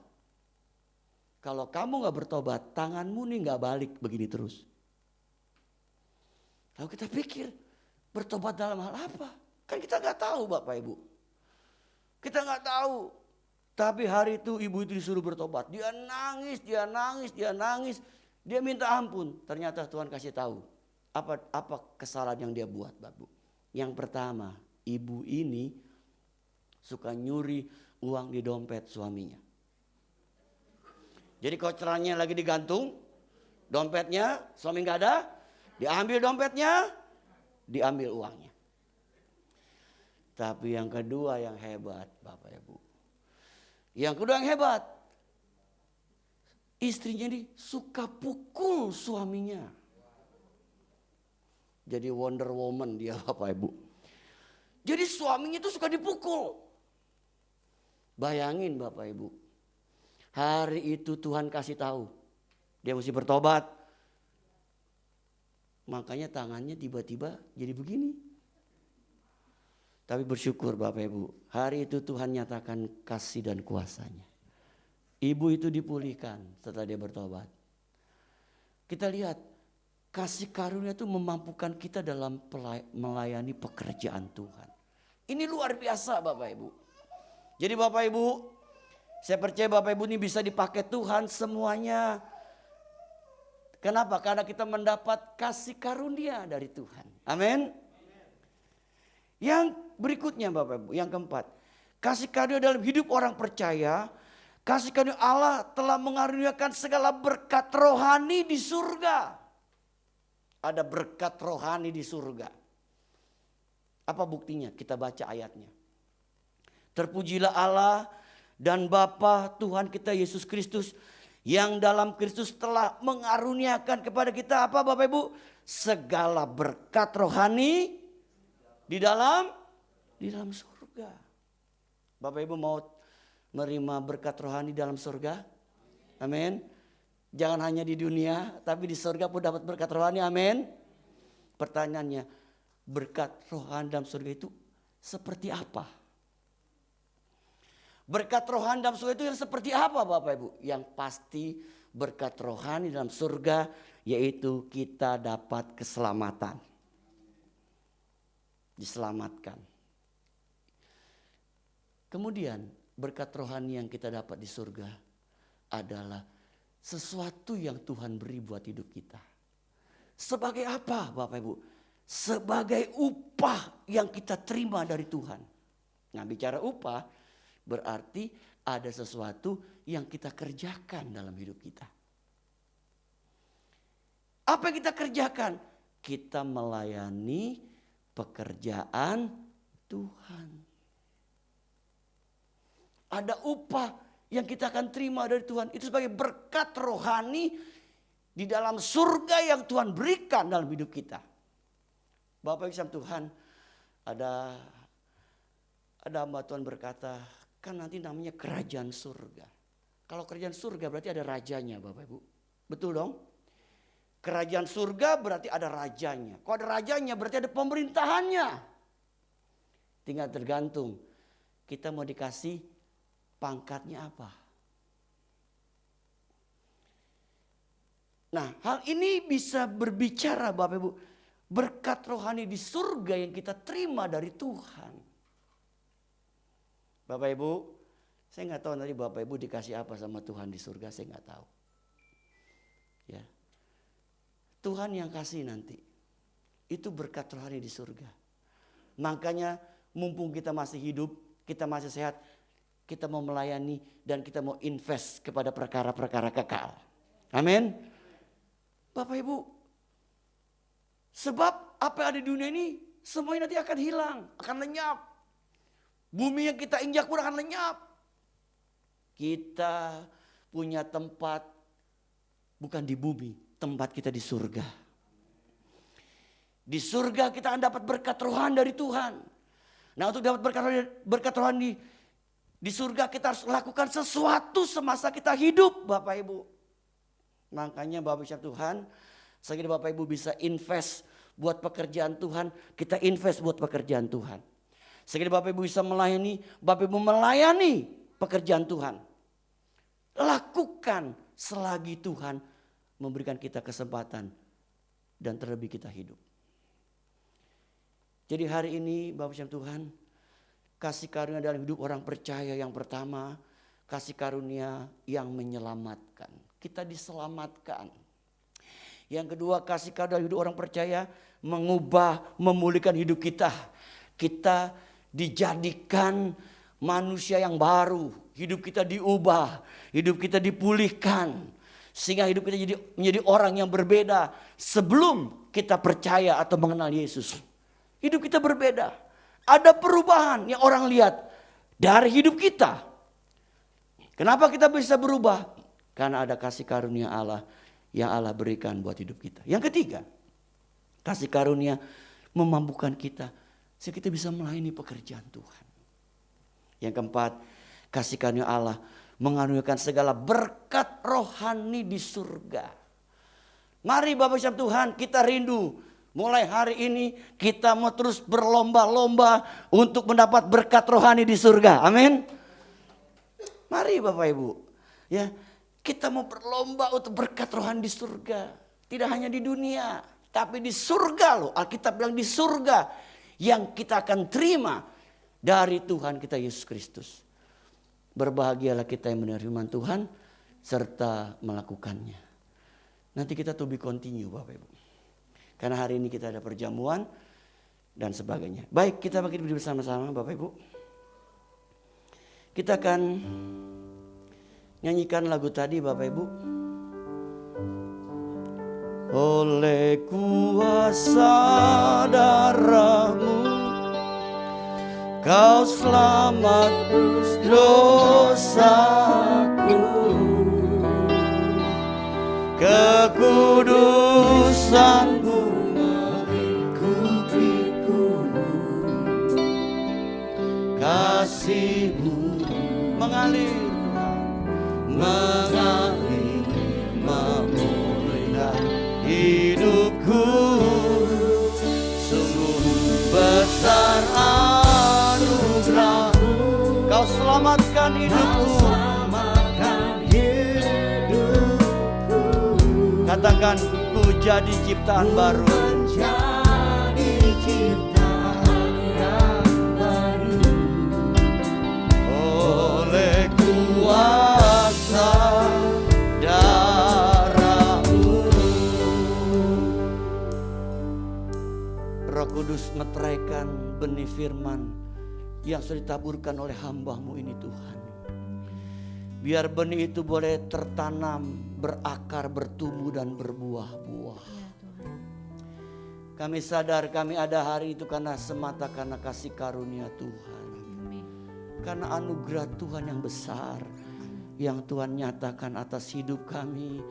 Kalau kamu gak bertobat, tanganmu nih gak balik begini terus. Lalu kita pikir, bertobat dalam hal apa? Kan kita gak tahu Bapak Ibu. Kita gak tahu. Tapi hari itu ibu itu disuruh bertobat. Dia nangis. Dia minta ampun. Ternyata Tuhan kasih tahu. Apa kesalahan yang dia buat Bapak Ibu. Yang pertama, ibu ini suka nyuri uang di dompet suaminya. Jadi kalau celananya lagi digantung, dompetnya suami gak ada, diambil dompetnya, diambil uangnya. Tapi yang kedua yang hebat Bapak Ibu. Yang kedua yang hebat, istrinya ini suka pukul suaminya. Jadi Wonder Woman dia Bapak Ibu. Jadi suaminya itu suka dipukul. Bayangin Bapak Ibu. Hari itu Tuhan kasih tahu. Dia mesti bertobat. Makanya tangannya tiba-tiba jadi begini. Tapi bersyukur Bapak Ibu. Hari itu Tuhan nyatakan kasih dan kuasanya. Ibu itu dipulihkan setelah dia bertobat. Kita lihat. Kasih karunia itu memampukan kita dalam melayani pekerjaan Tuhan. Ini luar biasa Bapak Ibu. Jadi Bapak Ibu, saya percaya Bapak Ibu ini bisa dipakai Tuhan semuanya. Kenapa? Karena kita mendapat kasih karunia dari Tuhan. Amin. Yang berikutnya Bapak Ibu, yang keempat. Kasih karunia dalam hidup orang percaya. Kasih karunia Allah telah mengaruniakan segala berkat rohani di surga. Ada berkat rohani di surga. Apa buktinya? Kita baca ayatnya. Terpujilah Allah dan Bapa Tuhan kita Yesus Kristus yang dalam Kristus telah mengaruniakan kepada kita apa Bapak Ibu? Segala berkat rohani di dalam surga. Bapak Ibu mau menerima berkat rohani dalam surga? Amin. Jangan hanya di dunia, tapi di surga pun dapat berkat rohani, amin. Pertanyaannya, berkat rohani dalam surga itu seperti apa? Berkat rohani dalam surga itu yang seperti apa Bapak Ibu? Yang pasti berkat rohani dalam surga yaitu kita dapat keselamatan. Diselamatkan. Kemudian berkat rohani yang kita dapat di surga adalah sesuatu yang Tuhan beri buat hidup kita. Sebagai apa Bapak Ibu? Sebagai upah yang kita terima dari Tuhan. Nah bicara upah berarti ada sesuatu yang kita kerjakan dalam hidup kita. Apa yang kita kerjakan? Kita melayani pekerjaan Tuhan. Ada upah yang kita akan terima dari Tuhan. Itu sebagai berkat rohani di dalam surga yang Tuhan berikan dalam hidup kita. Bapak Ibu Tuhan, ada hamba Tuhan berkata, kan nanti namanya kerajaan surga. Kalau kerajaan surga berarti ada rajanya Bapak Ibu. Betul dong? Kerajaan surga berarti ada rajanya. Kalau ada rajanya berarti ada pemerintahannya. Tinggal tergantung kita mau dikasih pangkatnya apa. Nah hal ini bisa berbicara Bapak Ibu berkat rohani di surga yang kita terima dari Tuhan. Bapak Ibu, saya nggak tahu nanti Bapak Ibu dikasih apa sama Tuhan di surga, saya nggak tahu. Ya, Tuhan yang kasih nanti. Itu berkat rohani di surga. Makanya mumpung kita masih hidup, kita masih sehat, kita mau melayani dan kita mau invest kepada perkara-perkara kekal. Amin. Bapak Ibu, sebab apa yang ada di dunia ini semuanya nanti akan hilang, akan lenyap. Bumi yang kita injak pun akan lenyap. Kita punya tempat bukan di bumi, tempat kita di surga. Di surga kita akan dapat berkat rohani dari Tuhan. Nah, untuk dapat berkat rohani di surga kita harus lakukan sesuatu semasa kita hidup, Bapak Ibu. Makanya Bapak Ibu Tuhan, sekiranya Bapak Ibu bisa invest buat pekerjaan Tuhan, kita invest buat pekerjaan Tuhan. Sekiranya Bapak Ibu bisa melayani, Bapak Ibu melayani pekerjaan Tuhan. Lakukan selagi Tuhan memberikan kita kesempatan dan terlebih kita hidup. Jadi hari ini Bapak Ibu Tuhan, kasih karunia dalam hidup orang percaya yang pertama, kasih karunia yang menyelamatkan. Kita diselamatkan. Yang kedua, kasih karunia dalam hidup orang percaya mengubah, memulihkan hidup kita. Kita dijadikan manusia yang baru. Hidup kita diubah, hidup kita dipulihkan. Sehingga hidup kita menjadi orang yang berbeda sebelum kita percaya atau mengenal Yesus. Hidup kita berbeda. Ada perubahan yang orang lihat dari hidup kita. Kenapa kita bisa berubah? Karena ada kasih karunia Allah yang Allah berikan buat hidup kita. Yang ketiga, kasih karunia memampukan kita sehingga kita bisa melayani pekerjaan Tuhan. Yang keempat, kasih karunia Allah mengaruniakan segala berkat rohani di surga. Mari Bapak Ibu Tuhan, kita rindu mulai hari ini kita mau terus berlomba-lomba untuk mendapat berkat rohani di surga. Amin. Mari Bapak Ibu, ya, kita mau berlomba untuk berkat rohani di surga. Tidak hanya di dunia, tapi di surga loh. Alkitab bilang di surga yang kita akan terima dari Tuhan kita Yesus Kristus. Berbahagialah kita yang mendengar firman Tuhan serta melakukannya. Nanti kita to be continue Bapak Ibu. Karena hari ini kita ada perjamuan dan sebagainya. Baik, kita bagi bersama-sama Bapak Ibu. Kita akan nyanyikan lagu tadi Bapak Ibu. Oleh kuasa darah-Mu Kau selamat dosaku, kekudusan-Mu mengikutiku, kasih-Mu mengalir memulihkan hidupku, sungguh besar anugerah-Mu, Kau selamatkan hidupku. Katakan, ku jadi ciptaan baru. Menjadi ciptaan yang baru. Oleh kuasa darah-Mu. Roh Kudus meteraikan benih firman yang sudah ditaburkan oleh hamba-Mu ini Tuhan. Biar benih itu boleh tertanam, berakar, bertumbuh dan berbuah-buah. Ya, Tuhan. Kami sadar kami ada hari itu karena semata karena kasih karunia Tuhan. Amin. Karena anugerah Tuhan yang besar yang Tuhan nyatakan atas hidup kami,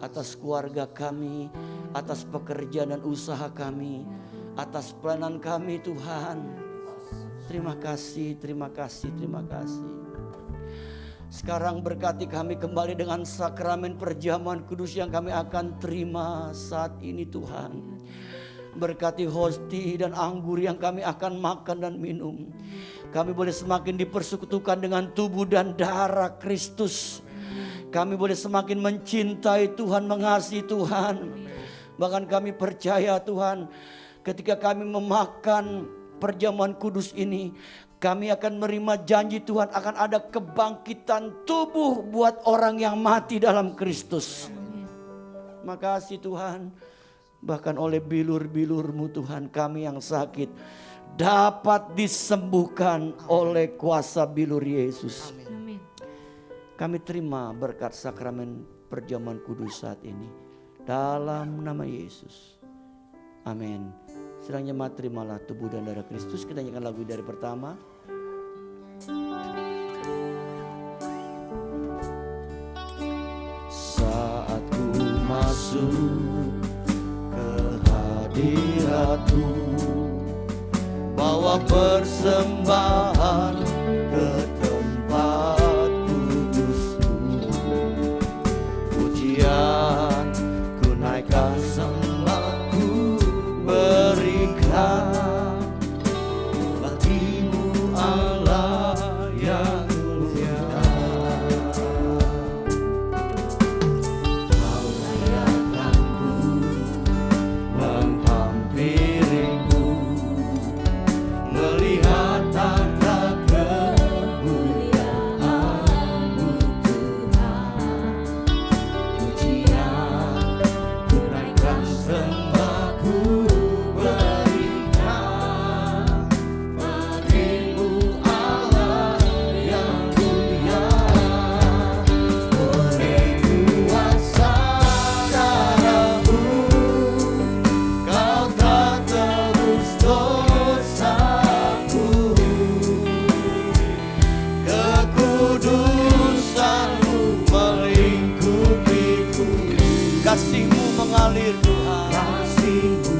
atas keluarga kami, atas pekerjaan dan usaha kami, atas pelayanan kami Tuhan. Terima kasih, terima kasih, terima kasih. Sekarang berkati kami kembali dengan sakramen perjamuan kudus yang kami akan terima saat ini Tuhan. Berkati hosti dan anggur yang kami akan makan dan minum. Kami boleh semakin dipersekutukan dengan tubuh dan darah Kristus. Kami boleh semakin mencintai Tuhan, mengasihi Tuhan. Bahkan kami percaya Tuhan, ketika kami memakan perjamuan kudus ini, kami akan menerima janji Tuhan akan ada kebangkitan tubuh buat orang yang mati dalam Kristus. Makasih Tuhan, bahkan oleh bilur-bilur-Mu Tuhan, kami yang sakit dapat disembuhkan oleh kuasa bilur Yesus. Amin. Kami terima berkat sakramen perjamuan kudus saat ini dalam nama Yesus. Amin. Sedang jemaat terimalah tubuh dan darah Kristus. Kita nyanyikan lagu dari pertama. Saat ku masuk ke hadirat-Mu, bawa persembahan ke tempat kudus-Mu. Pujian ku naikkan, sembahku berikan bagi-Mu Allah yang mulia. Kau layakkan-Ku menghampiri-Mu, melihat tata kemuliaan-Mu Tuhan. Pujian ku naikkan, sembahku berikan bagi-Mu Allah yang mulia. Oleh kuasa darah-Mu, Kau tak tebus dosaku. Kekudusan-Mu melingkupiku. Kasih-Mu mengalir Tuhan. Kasih-Mu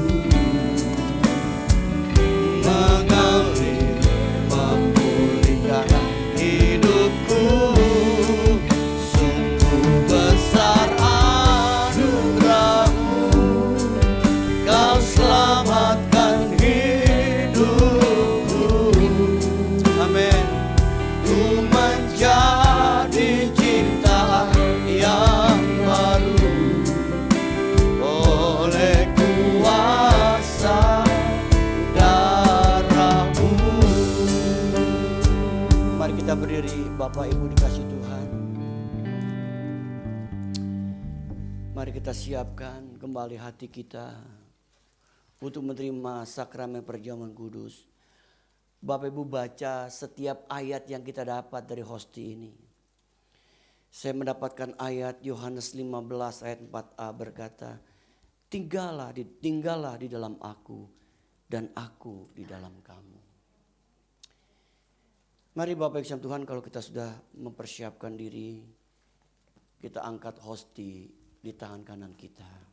mengalir, memulihkan hidupku. Sungguh besar anugerah-Mu, Kau selamatkan hidupku. Amin. Ku menjadi ciptaan yang baru oleh kuasa darah-Mu. Mari kita berdiri, Bapak Ibu dikasih Tuhan. Mari kita siapkan kembali hati kita untuk menerima sakramen perjamuan kudus. Bapak Ibu baca setiap ayat yang kita dapat dari hosti ini. Saya mendapatkan ayat Yohanes 15 ayat 4a berkata, tinggallah di dalam aku dan aku di dalam kamu. Mari Bapak Ibu Tuhan, kalau kita sudah mempersiapkan diri, kita angkat hosti di tangan kanan kita.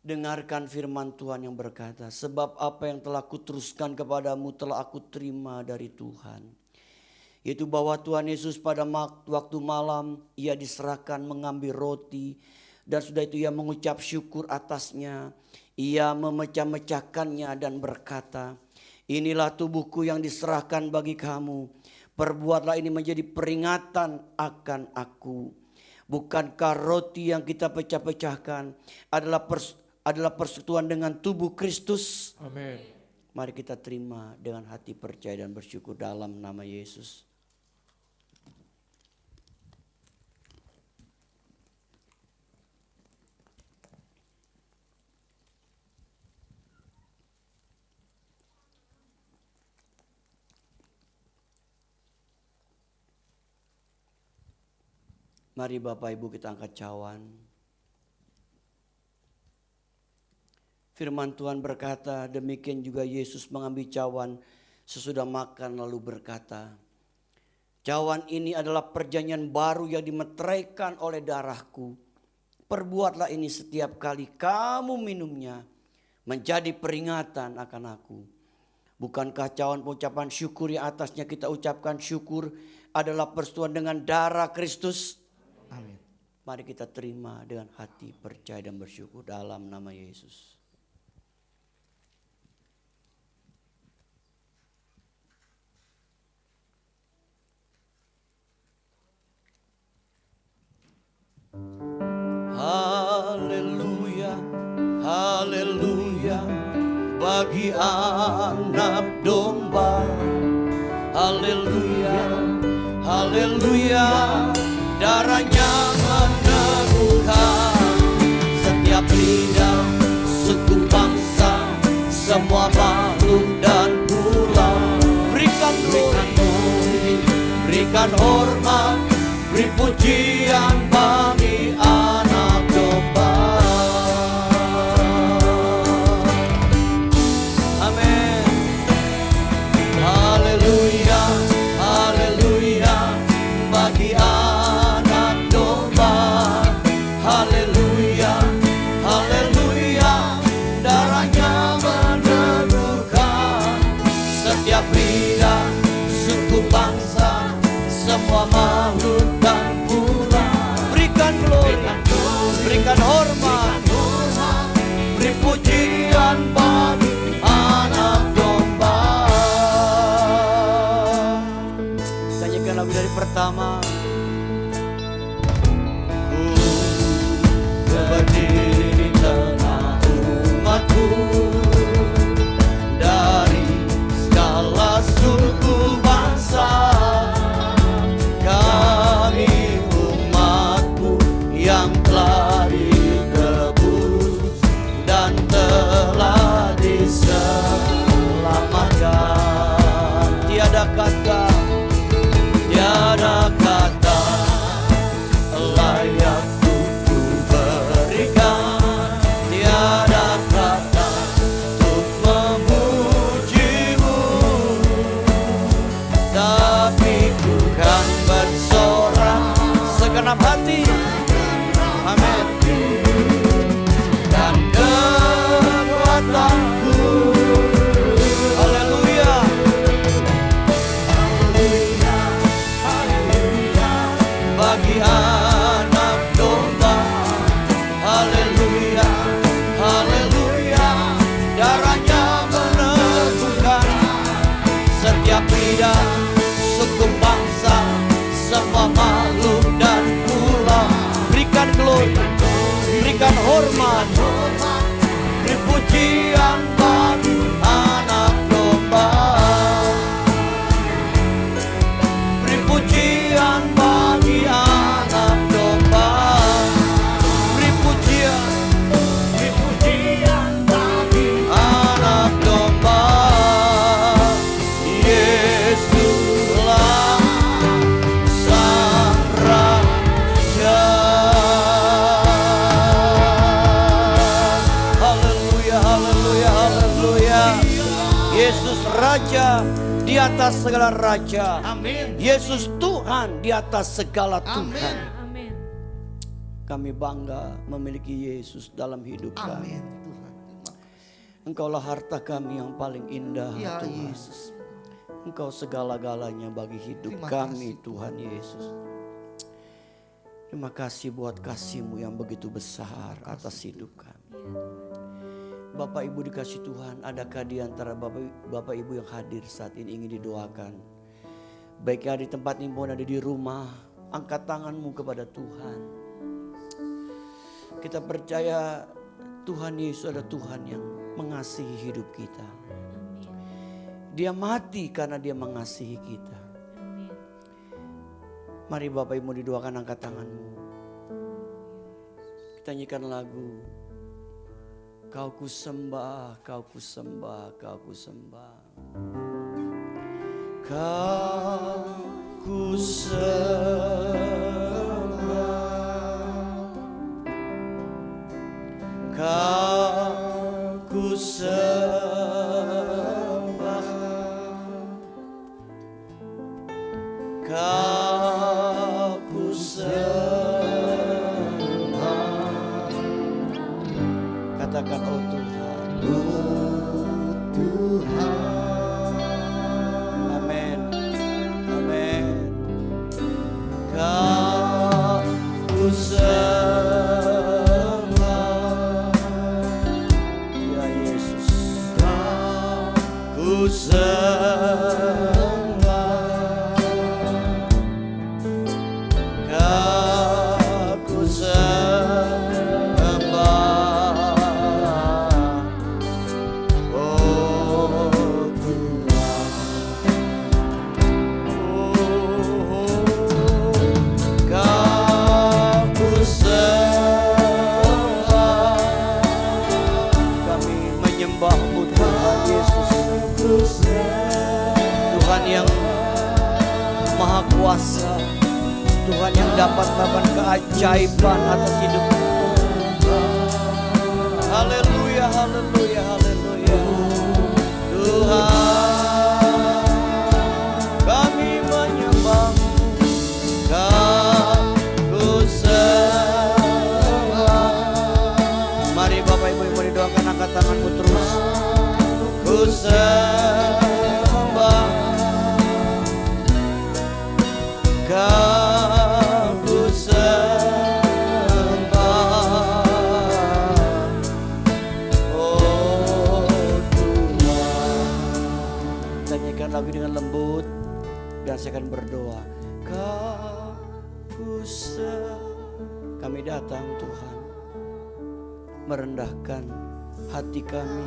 Dengarkan firman Tuhan yang berkata, sebab apa yang telah kuteruskan kepadamu telah aku terima dari Tuhan. Yaitu bahwa Tuhan Yesus pada waktu malam ia diserahkan mengambil roti. Dan sudah itu ia mengucap syukur atasnya. Ia memecah-mecahkannya dan berkata, inilah tubuhku yang diserahkan bagi kamu. Perbuatlah ini menjadi peringatan akan aku. Bukankah roti yang kita pecah-pecahkan adalah persekutuan dengan tubuh Kristus? Amin. Mari kita terima dengan hati percaya dan bersyukur dalam nama Yesus. Mari Bapak Ibu kita angkat cawan. Firman Tuhan berkata, demikian juga Yesus mengambil cawan sesudah makan lalu berkata, cawan ini adalah perjanjian baru yang dimeteraikan oleh darahku. Perbuatlah ini setiap kali kamu minumnya menjadi peringatan akan aku. Bukankah cawan ucapan syukur yang atasnya kita ucapkan syukur adalah persetujuan dengan darah Kristus? Amin. Mari kita terima dengan hati percaya dan bersyukur dalam nama Yesus. Haleluya, haleluya. Haleluya, haleluya. Darahnya meneguhkan setiap lidah, suku bangsa, semua makhluk dan pulau. Berikan glory, berikan hormat, beri pujian bagi anak domba. Amin. Haleluya, haleluya bagi anak domba. Haleluya, haleluya. Darahnya meneguhkan setiap lidah, suku bangsa, semua makhluk dan pula. Berikan glory, berikan hormat, beri pujian bagi anak domba. Nyanyikan lagu dari pertama. Ku berdiri di tengah umatku, dari segala suku bangsa. Kami umatmu yang telah ditebus dan telah diselamatkan. Tiada kata layak untuk berikan, tiada kata untuk memujimu, tapi ku kan bersorak segenap hati. Amin. Dan kekuatanku, haleluya, bagi anak domba. Haleluya, haleluya. Darahnya meneguhkan setiap lidah, suku bangsa, semua makhluk dan pulau. Berikan glory, berikan hormat, beri pujian bagi anak domba. Beri pujian bagi anak domba. Beri pujian bagi anak domba. Yesuslah sang raja. Haleluya, haleluya, haleluya. Yesus raja di atas segala raja. Amin. Yesus Tuhan di atas segala Tuhan. Amin. Kami bangga memiliki Yesus dalam hidup kami. Amin Tuhan. Engkaulah harta kami yang paling indah, Ya Tuhan. Yesus. Engkau segala-galanya bagi hidup Terima kami, kasih, Tuhan Yesus. Terima kasih buat kasih-Mu yang begitu besar atas hidup kami. Bapak Ibu dikasih Tuhan, adakah di antara Bapak Ibu yang hadir saat ini ingin didoakan? Baik yang di tempat ini maupun ada di rumah, angkat tanganmu kepada Tuhan. Kita percaya Tuhan Yesus adalah Tuhan yang mengasihi hidup kita. Dia mati karena Dia mengasihi kita. Amin. Mari Bapak Ibu didoakan, angkat tanganmu. Kita nyanyikan lagu. Kau ku sembah, kau ku sembah, kau ku sembah. Kau ku sembah, kau ku sembah, kau ku sembah. Katakan oh Tuhan, oh Tuhan. Amin, amin. Kau ku sembah, ya Yesus. Kau ku sembah, kau yang Maha Kuasa, Tuhan yang dapat melakukan keajaiban atas hidup. Haleluya, haleluya, haleluya. Tuhan, kami menyembah-Mu, Ku sembah. Mari Bapak Ibu yang doakan, angkat tanganmu terus. Ku sembah, Ku sembah. Oh Tuhan. Kita nyanyikan lagu dengan lembut dan saya akan berdoa. Kami datang Tuhan, merendahkan hati kami,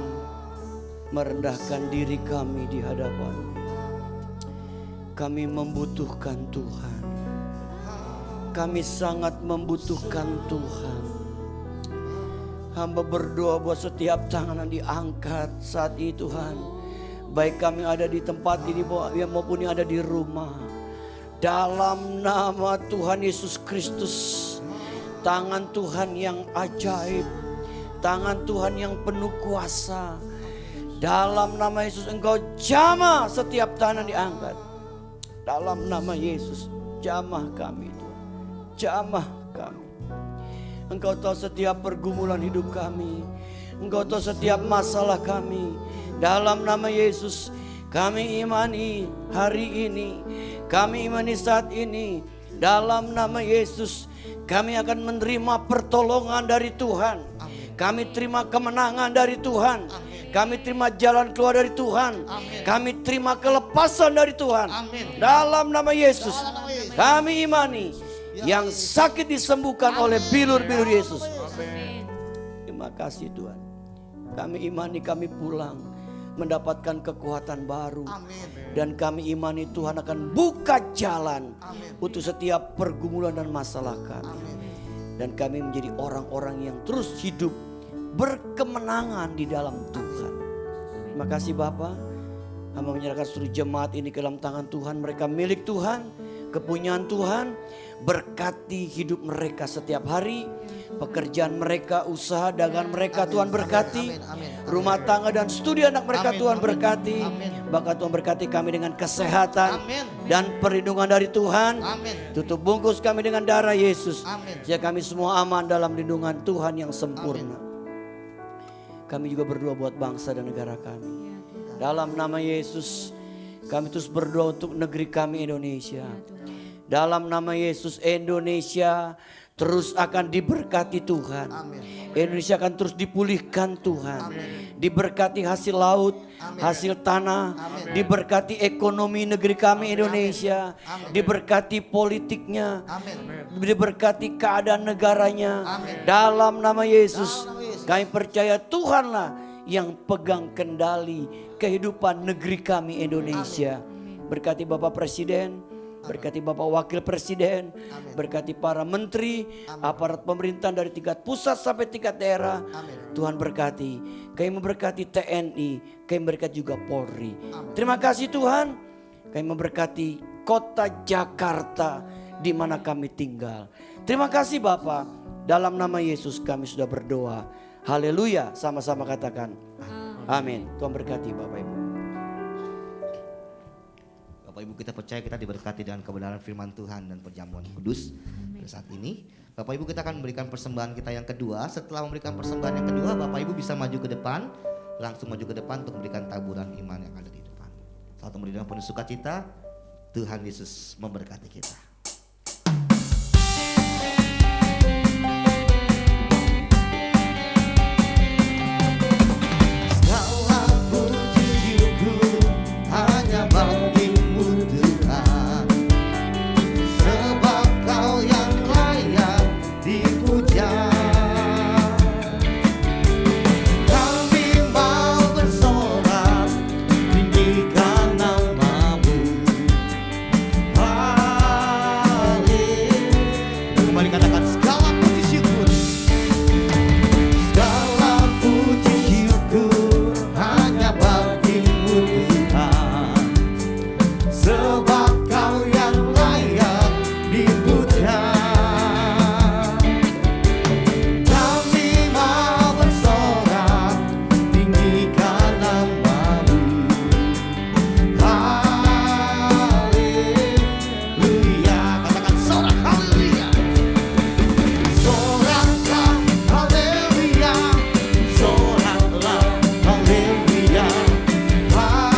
merendahkan diri kami di hadapan-Mu. Kami membutuhkan Tuhan. Kami sangat membutuhkan Tuhan. Hamba berdoa buat setiap tangan yang diangkat saat ini Tuhan. Baik kami ada di tempat ini maupun yang ada di rumah. Dalam nama Tuhan Yesus Kristus, tangan Tuhan yang ajaib, tangan Tuhan yang penuh kuasa. Dalam nama Yesus Engkau jamah setiap tangan diangkat. Dalam nama Yesus jamah kami Tuhan, jamah kami. Engkau tahu setiap pergumulan hidup kami, Engkau tahu setiap masalah kami. Dalam nama Yesus kami imani hari ini, kami imani saat ini. Dalam nama Yesus kami akan menerima pertolongan dari Tuhan. Kami terima kemenangan dari Tuhan. Kami terima jalan keluar dari Tuhan. Kami terima kelepasan dari Tuhan. Dalam nama Yesus kami imani yang sakit disembuhkan oleh bilur-bilur Yesus. Terima kasih Tuhan. Kami imani kami pulang mendapatkan kekuatan baru. Dan kami imani Tuhan akan buka jalan untuk setiap pergumulan dan masalah kami. Dan kami menjadi orang-orang yang terus hidup berkemenangan di dalam Tuhan. Terima kasih Bapa. Hamba menyerahkan seluruh jemaat ini ke dalam tangan Tuhan. Mereka milik Tuhan, kepunyaan Tuhan. Berkati hidup mereka setiap hari. Pekerjaan mereka, usaha, dagangan mereka Tuhan berkati. Rumah tangga dan studi anak mereka Tuhan berkati. Bahkan Tuhan berkati kami dengan kesehatan dan perlindungan dari Tuhan. Tutup bungkus kami dengan darah Yesus. Sehingga kami semua aman dalam lindungan Tuhan yang sempurna. Kami juga berdoa buat bangsa dan negara kami. Dalam nama Yesus kami terus berdoa untuk negeri kami Indonesia. Dalam nama Yesus Indonesia terus akan diberkati Tuhan. Indonesia akan terus dipulihkan Tuhan. Diberkati hasil laut, hasil tanah. Diberkati ekonomi negeri kami Indonesia. Diberkati politiknya. Diberkati keadaan negaranya. Dalam nama Yesus kami percaya Tuhanlah yang pegang kendali kehidupan negeri kami Indonesia. Berkati Bapak Presiden, berkati Bapak Wakil Presiden, berkati para menteri, aparat pemerintahan dari tingkat pusat sampai tingkat daerah. Tuhan berkati. Kami memberkati TNI, kami memberkati juga Polri. Terima kasih Tuhan. Kami memberkati kota Jakarta di mana kami tinggal. Terima kasih Bapak. Dalam nama Yesus kami sudah berdoa. Haleluya, sama-sama katakan amin. Tuhan berkati Bapak Ibu. Bapak Ibu kita percaya kita diberkati dengan kebenaran firman Tuhan dan perjamuan kudus pada saat ini. Bapak Ibu kita akan memberikan persembahan kita yang kedua. Setelah memberikan persembahan yang kedua, Bapak Ibu bisa maju ke depan. Langsung maju ke depan untuk memberikan taburan iman yang ada di depan. Satu memberikan penuh sukacita. Tuhan Yesus memberkati kita. sebab Kau yang layak dipuja. Kami mau bersorak tinggikan nama-Mu. Haleluya, katakan sorak haleluya. Soraklah haleluya, soraklah haleluya, haleluya.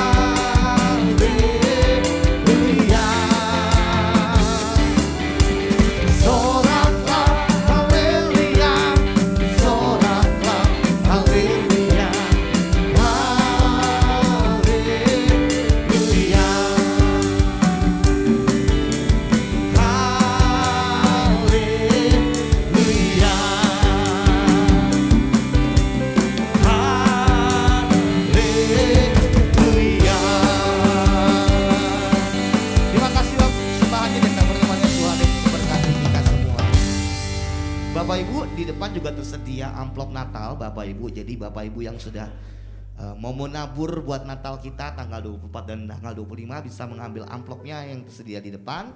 Soraklah haleluya, soraklah haleluya, haleluya. Haleluya. Haleluya. Terima kasih sembahannya dan pertemuannya Tuhan Yesus memberkati kita semua. Bapak Ibu, di depan juga tersedia amplop Natal Bapak Ibu. Jadi Bapak Ibu yang sudah mau menabur buat Natal kita tanggal 24 dan tanggal 25 bisa mengambil amplopnya yang tersedia di depan.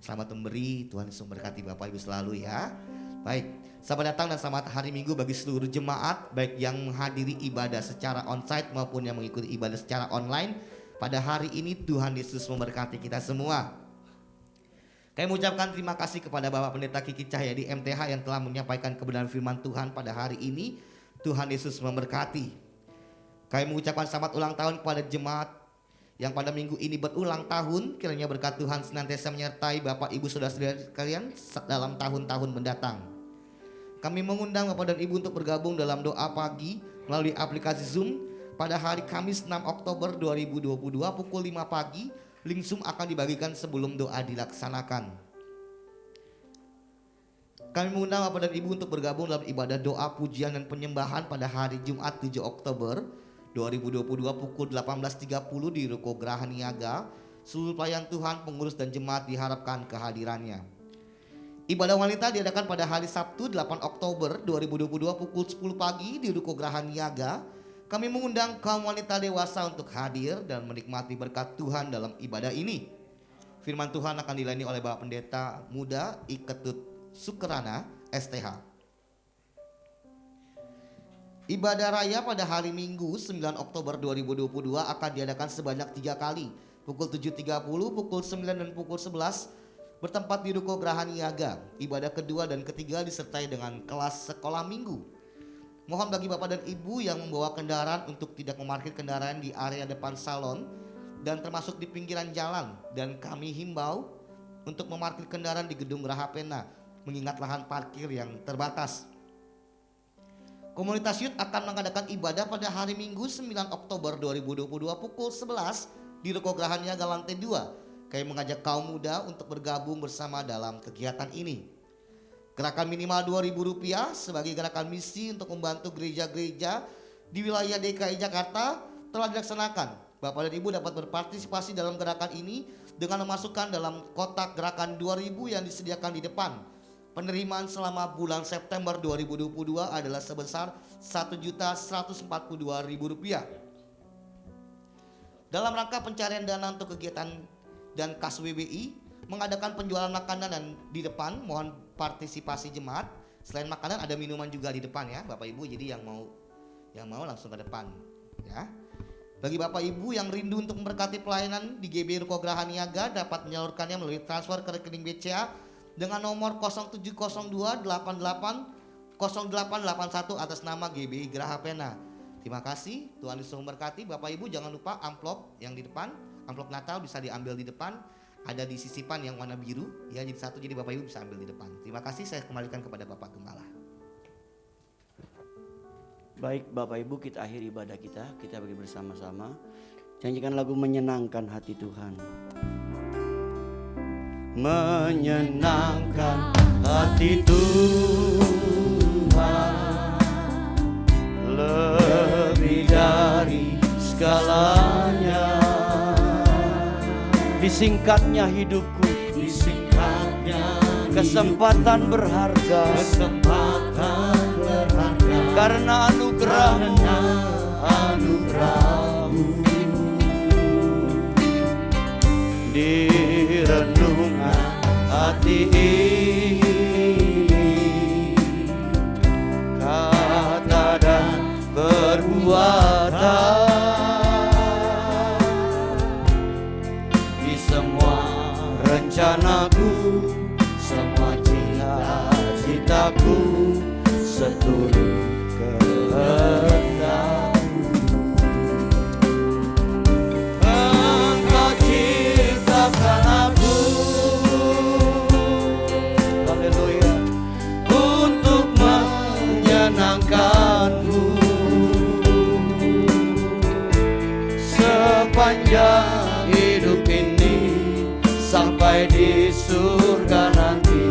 Selamat memberi, Tuhan Yesus memberkati Bapak Ibu selalu ya. Baik, selamat datang dan selamat hari Minggu bagi seluruh jemaat, baik yang menghadiri ibadah secara onsite maupun yang mengikuti ibadah secara online. Pada hari ini Tuhan Yesus memberkati kita semua. Kami mengucapkan terima kasih kepada Bapak Pendeta Kiki Cahyadi MTH yang telah menyampaikan kebenaran firman Tuhan pada hari ini. Tuhan Yesus memberkati. Kami mengucapkan selamat ulang tahun kepada jemaat yang pada minggu ini berulang tahun. Kiranya berkat Tuhan senantiasa menyertai Bapak Ibu Saudara-saudara sekalian dalam tahun-tahun mendatang. Kami mengundang Bapak dan Ibu untuk bergabung dalam doa pagi melalui aplikasi Zoom pada hari Kamis 6 Oktober 2022 pukul 5 pagi. Link Zoom akan dibagikan sebelum doa dilaksanakan. Kami mengundang Bapak dan Ibu untuk bergabung dalam ibadah doa pujian dan penyembahan pada hari Jumat 7 Oktober 2022 pukul 18.30 di Ruko Geraha Niaga. Seluruh pelayan Tuhan, pengurus dan jemaat diharapkan kehadirannya. Ibadah wanita diadakan pada hari Sabtu 8 Oktober 2022 pukul 10 pagi di Ruko Geraha Niaga. Kami mengundang kaum wanita dewasa untuk hadir dan menikmati berkat Tuhan dalam ibadah ini. Firman Tuhan akan dilayani oleh Bapak Pendeta Muda Iketut Sukrana STH. Ibadah raya pada hari Minggu 9 Oktober 2022 akan diadakan sebanyak 3 kali. Pukul 7.30, pukul 9 dan pukul 11 bertempat di Ruko Geraha Niaga. Ibadah kedua dan ketiga disertai dengan kelas sekolah minggu. Mohon bagi Bapak dan Ibu yang membawa kendaraan untuk tidak memarkir kendaraan di area depan salon dan termasuk di pinggiran jalan. Dan kami himbau untuk memarkir kendaraan di gedung Geraha Pena mengingat lahan parkir yang terbatas. Komunitas Youth akan mengadakan ibadah pada hari Minggu 9 Oktober 2022 pukul 11 di Ruko Geraha Niaga lantai 2. Kami mengajak kaum muda untuk bergabung bersama dalam kegiatan ini. Gerakan minimal Rp2.000 sebagai gerakan misi untuk membantu gereja-gereja di wilayah DKI Jakarta telah dilaksanakan. Bapak dan Ibu dapat berpartisipasi dalam gerakan ini dengan memasukkan dalam kotak gerakan 2.000 yang disediakan di depan. Penerimaan selama bulan September 2022 adalah sebesar Rp1.142.000. Dalam rangka pencarian dana untuk kegiatan dan kas WBI mengadakan penjualan makanan dan di depan, mohon partisipasi jemaat. Selain makanan ada minuman juga di depan ya Bapak Ibu, jadi yang mau langsung ke depan ya. Bagi Bapak Ibu yang rindu untuk memberkati pelayanan di GB Ruko Geraha Niaga dapat menyalurkannya melalui transfer ke rekening BCA dengan nomor 0702880881 atas nama GBI Geraha Pena. Terima kasih, Tuhan Yesus memberkati. Bapak Ibu jangan lupa amplop yang di depan, amplop Natal bisa diambil di depan. Ada di sisipan yang warna biru ya, jadi satu, jadi Bapak Ibu bisa ambil di depan. Terima kasih, saya kembalikan kepada Bapak Gembala. Baik Bapak Ibu, kita akhiri ibadah kita bagi bersama-sama. Nyanyikan lagu menyenangkan hati Tuhan. Menyenangkan hati Tuhan lebih dari segalanya. Disingkatnya hidupku, kesempatan berharga, karena anugerahmu di renungan hati ini, kata dan perbuatan, di semua rencanaku, semua cita-citaku, seturut kehendakmu. Engkau ciptakan aku, haleluya, untuk menyenangkanmu. Sepanjang hidup ini sampai di surga nanti,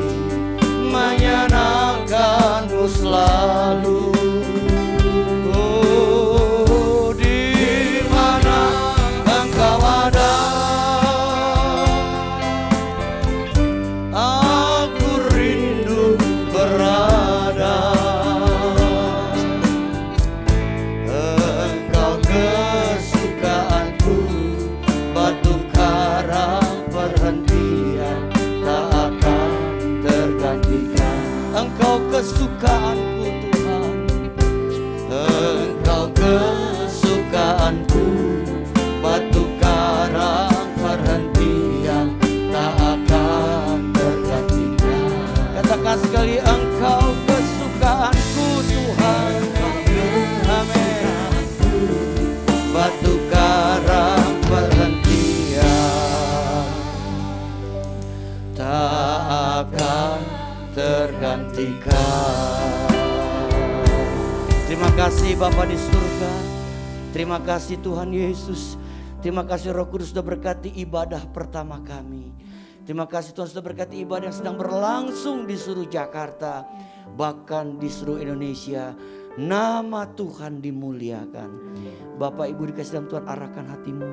menyenangkanmu selalu. Oh, di mana engkau ada, aku rindu berada. Engkau kesukaanku, batu karang perhentian tak akan tergantikan. Engkau kesukaanku Tuhan, Engkau kesukaanku, batu karang perhentian tak akan tergantikan. Katakan sekali, Engkau kesukaanku Tuhan. Amin. Batu karang perhentian tak akan tergantikan. Terima kasih Bapa di surga. Terima kasih Tuhan Yesus. Terima kasih Roh Kudus sudah berkati ibadah pertama kami. Terima kasih Tuhan sudah berkati ibadah yang sedang berlangsung di seluruh Jakarta, bahkan di seluruh Indonesia. Nama Tuhan dimuliakan. Bapak Ibu dikasih dalam Tuhan, arahkan hatimu.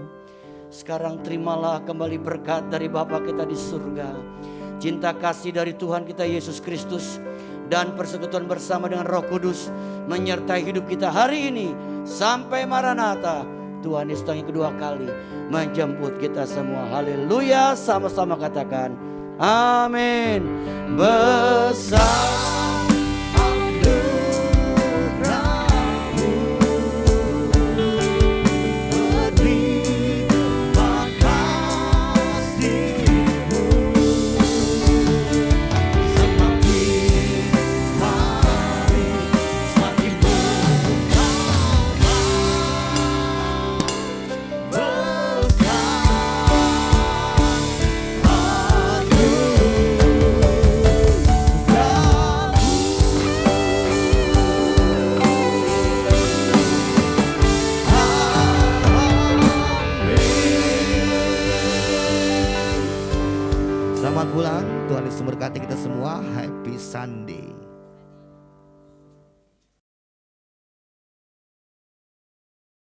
Sekarang terimalah kembali berkat dari Bapa kita di surga, cinta kasih dari Tuhan kita Yesus Kristus, dan persekutuan bersama dengan Roh Kudus menyertai hidup kita hari ini sampai Maranatha. Tuhan Yesus yang kedua kali menjemput kita semua. Haleluya, sama-sama katakan amin. Besar Selamat pulang, Tuhan Yesus memberkati kita semua. Happy Sunday.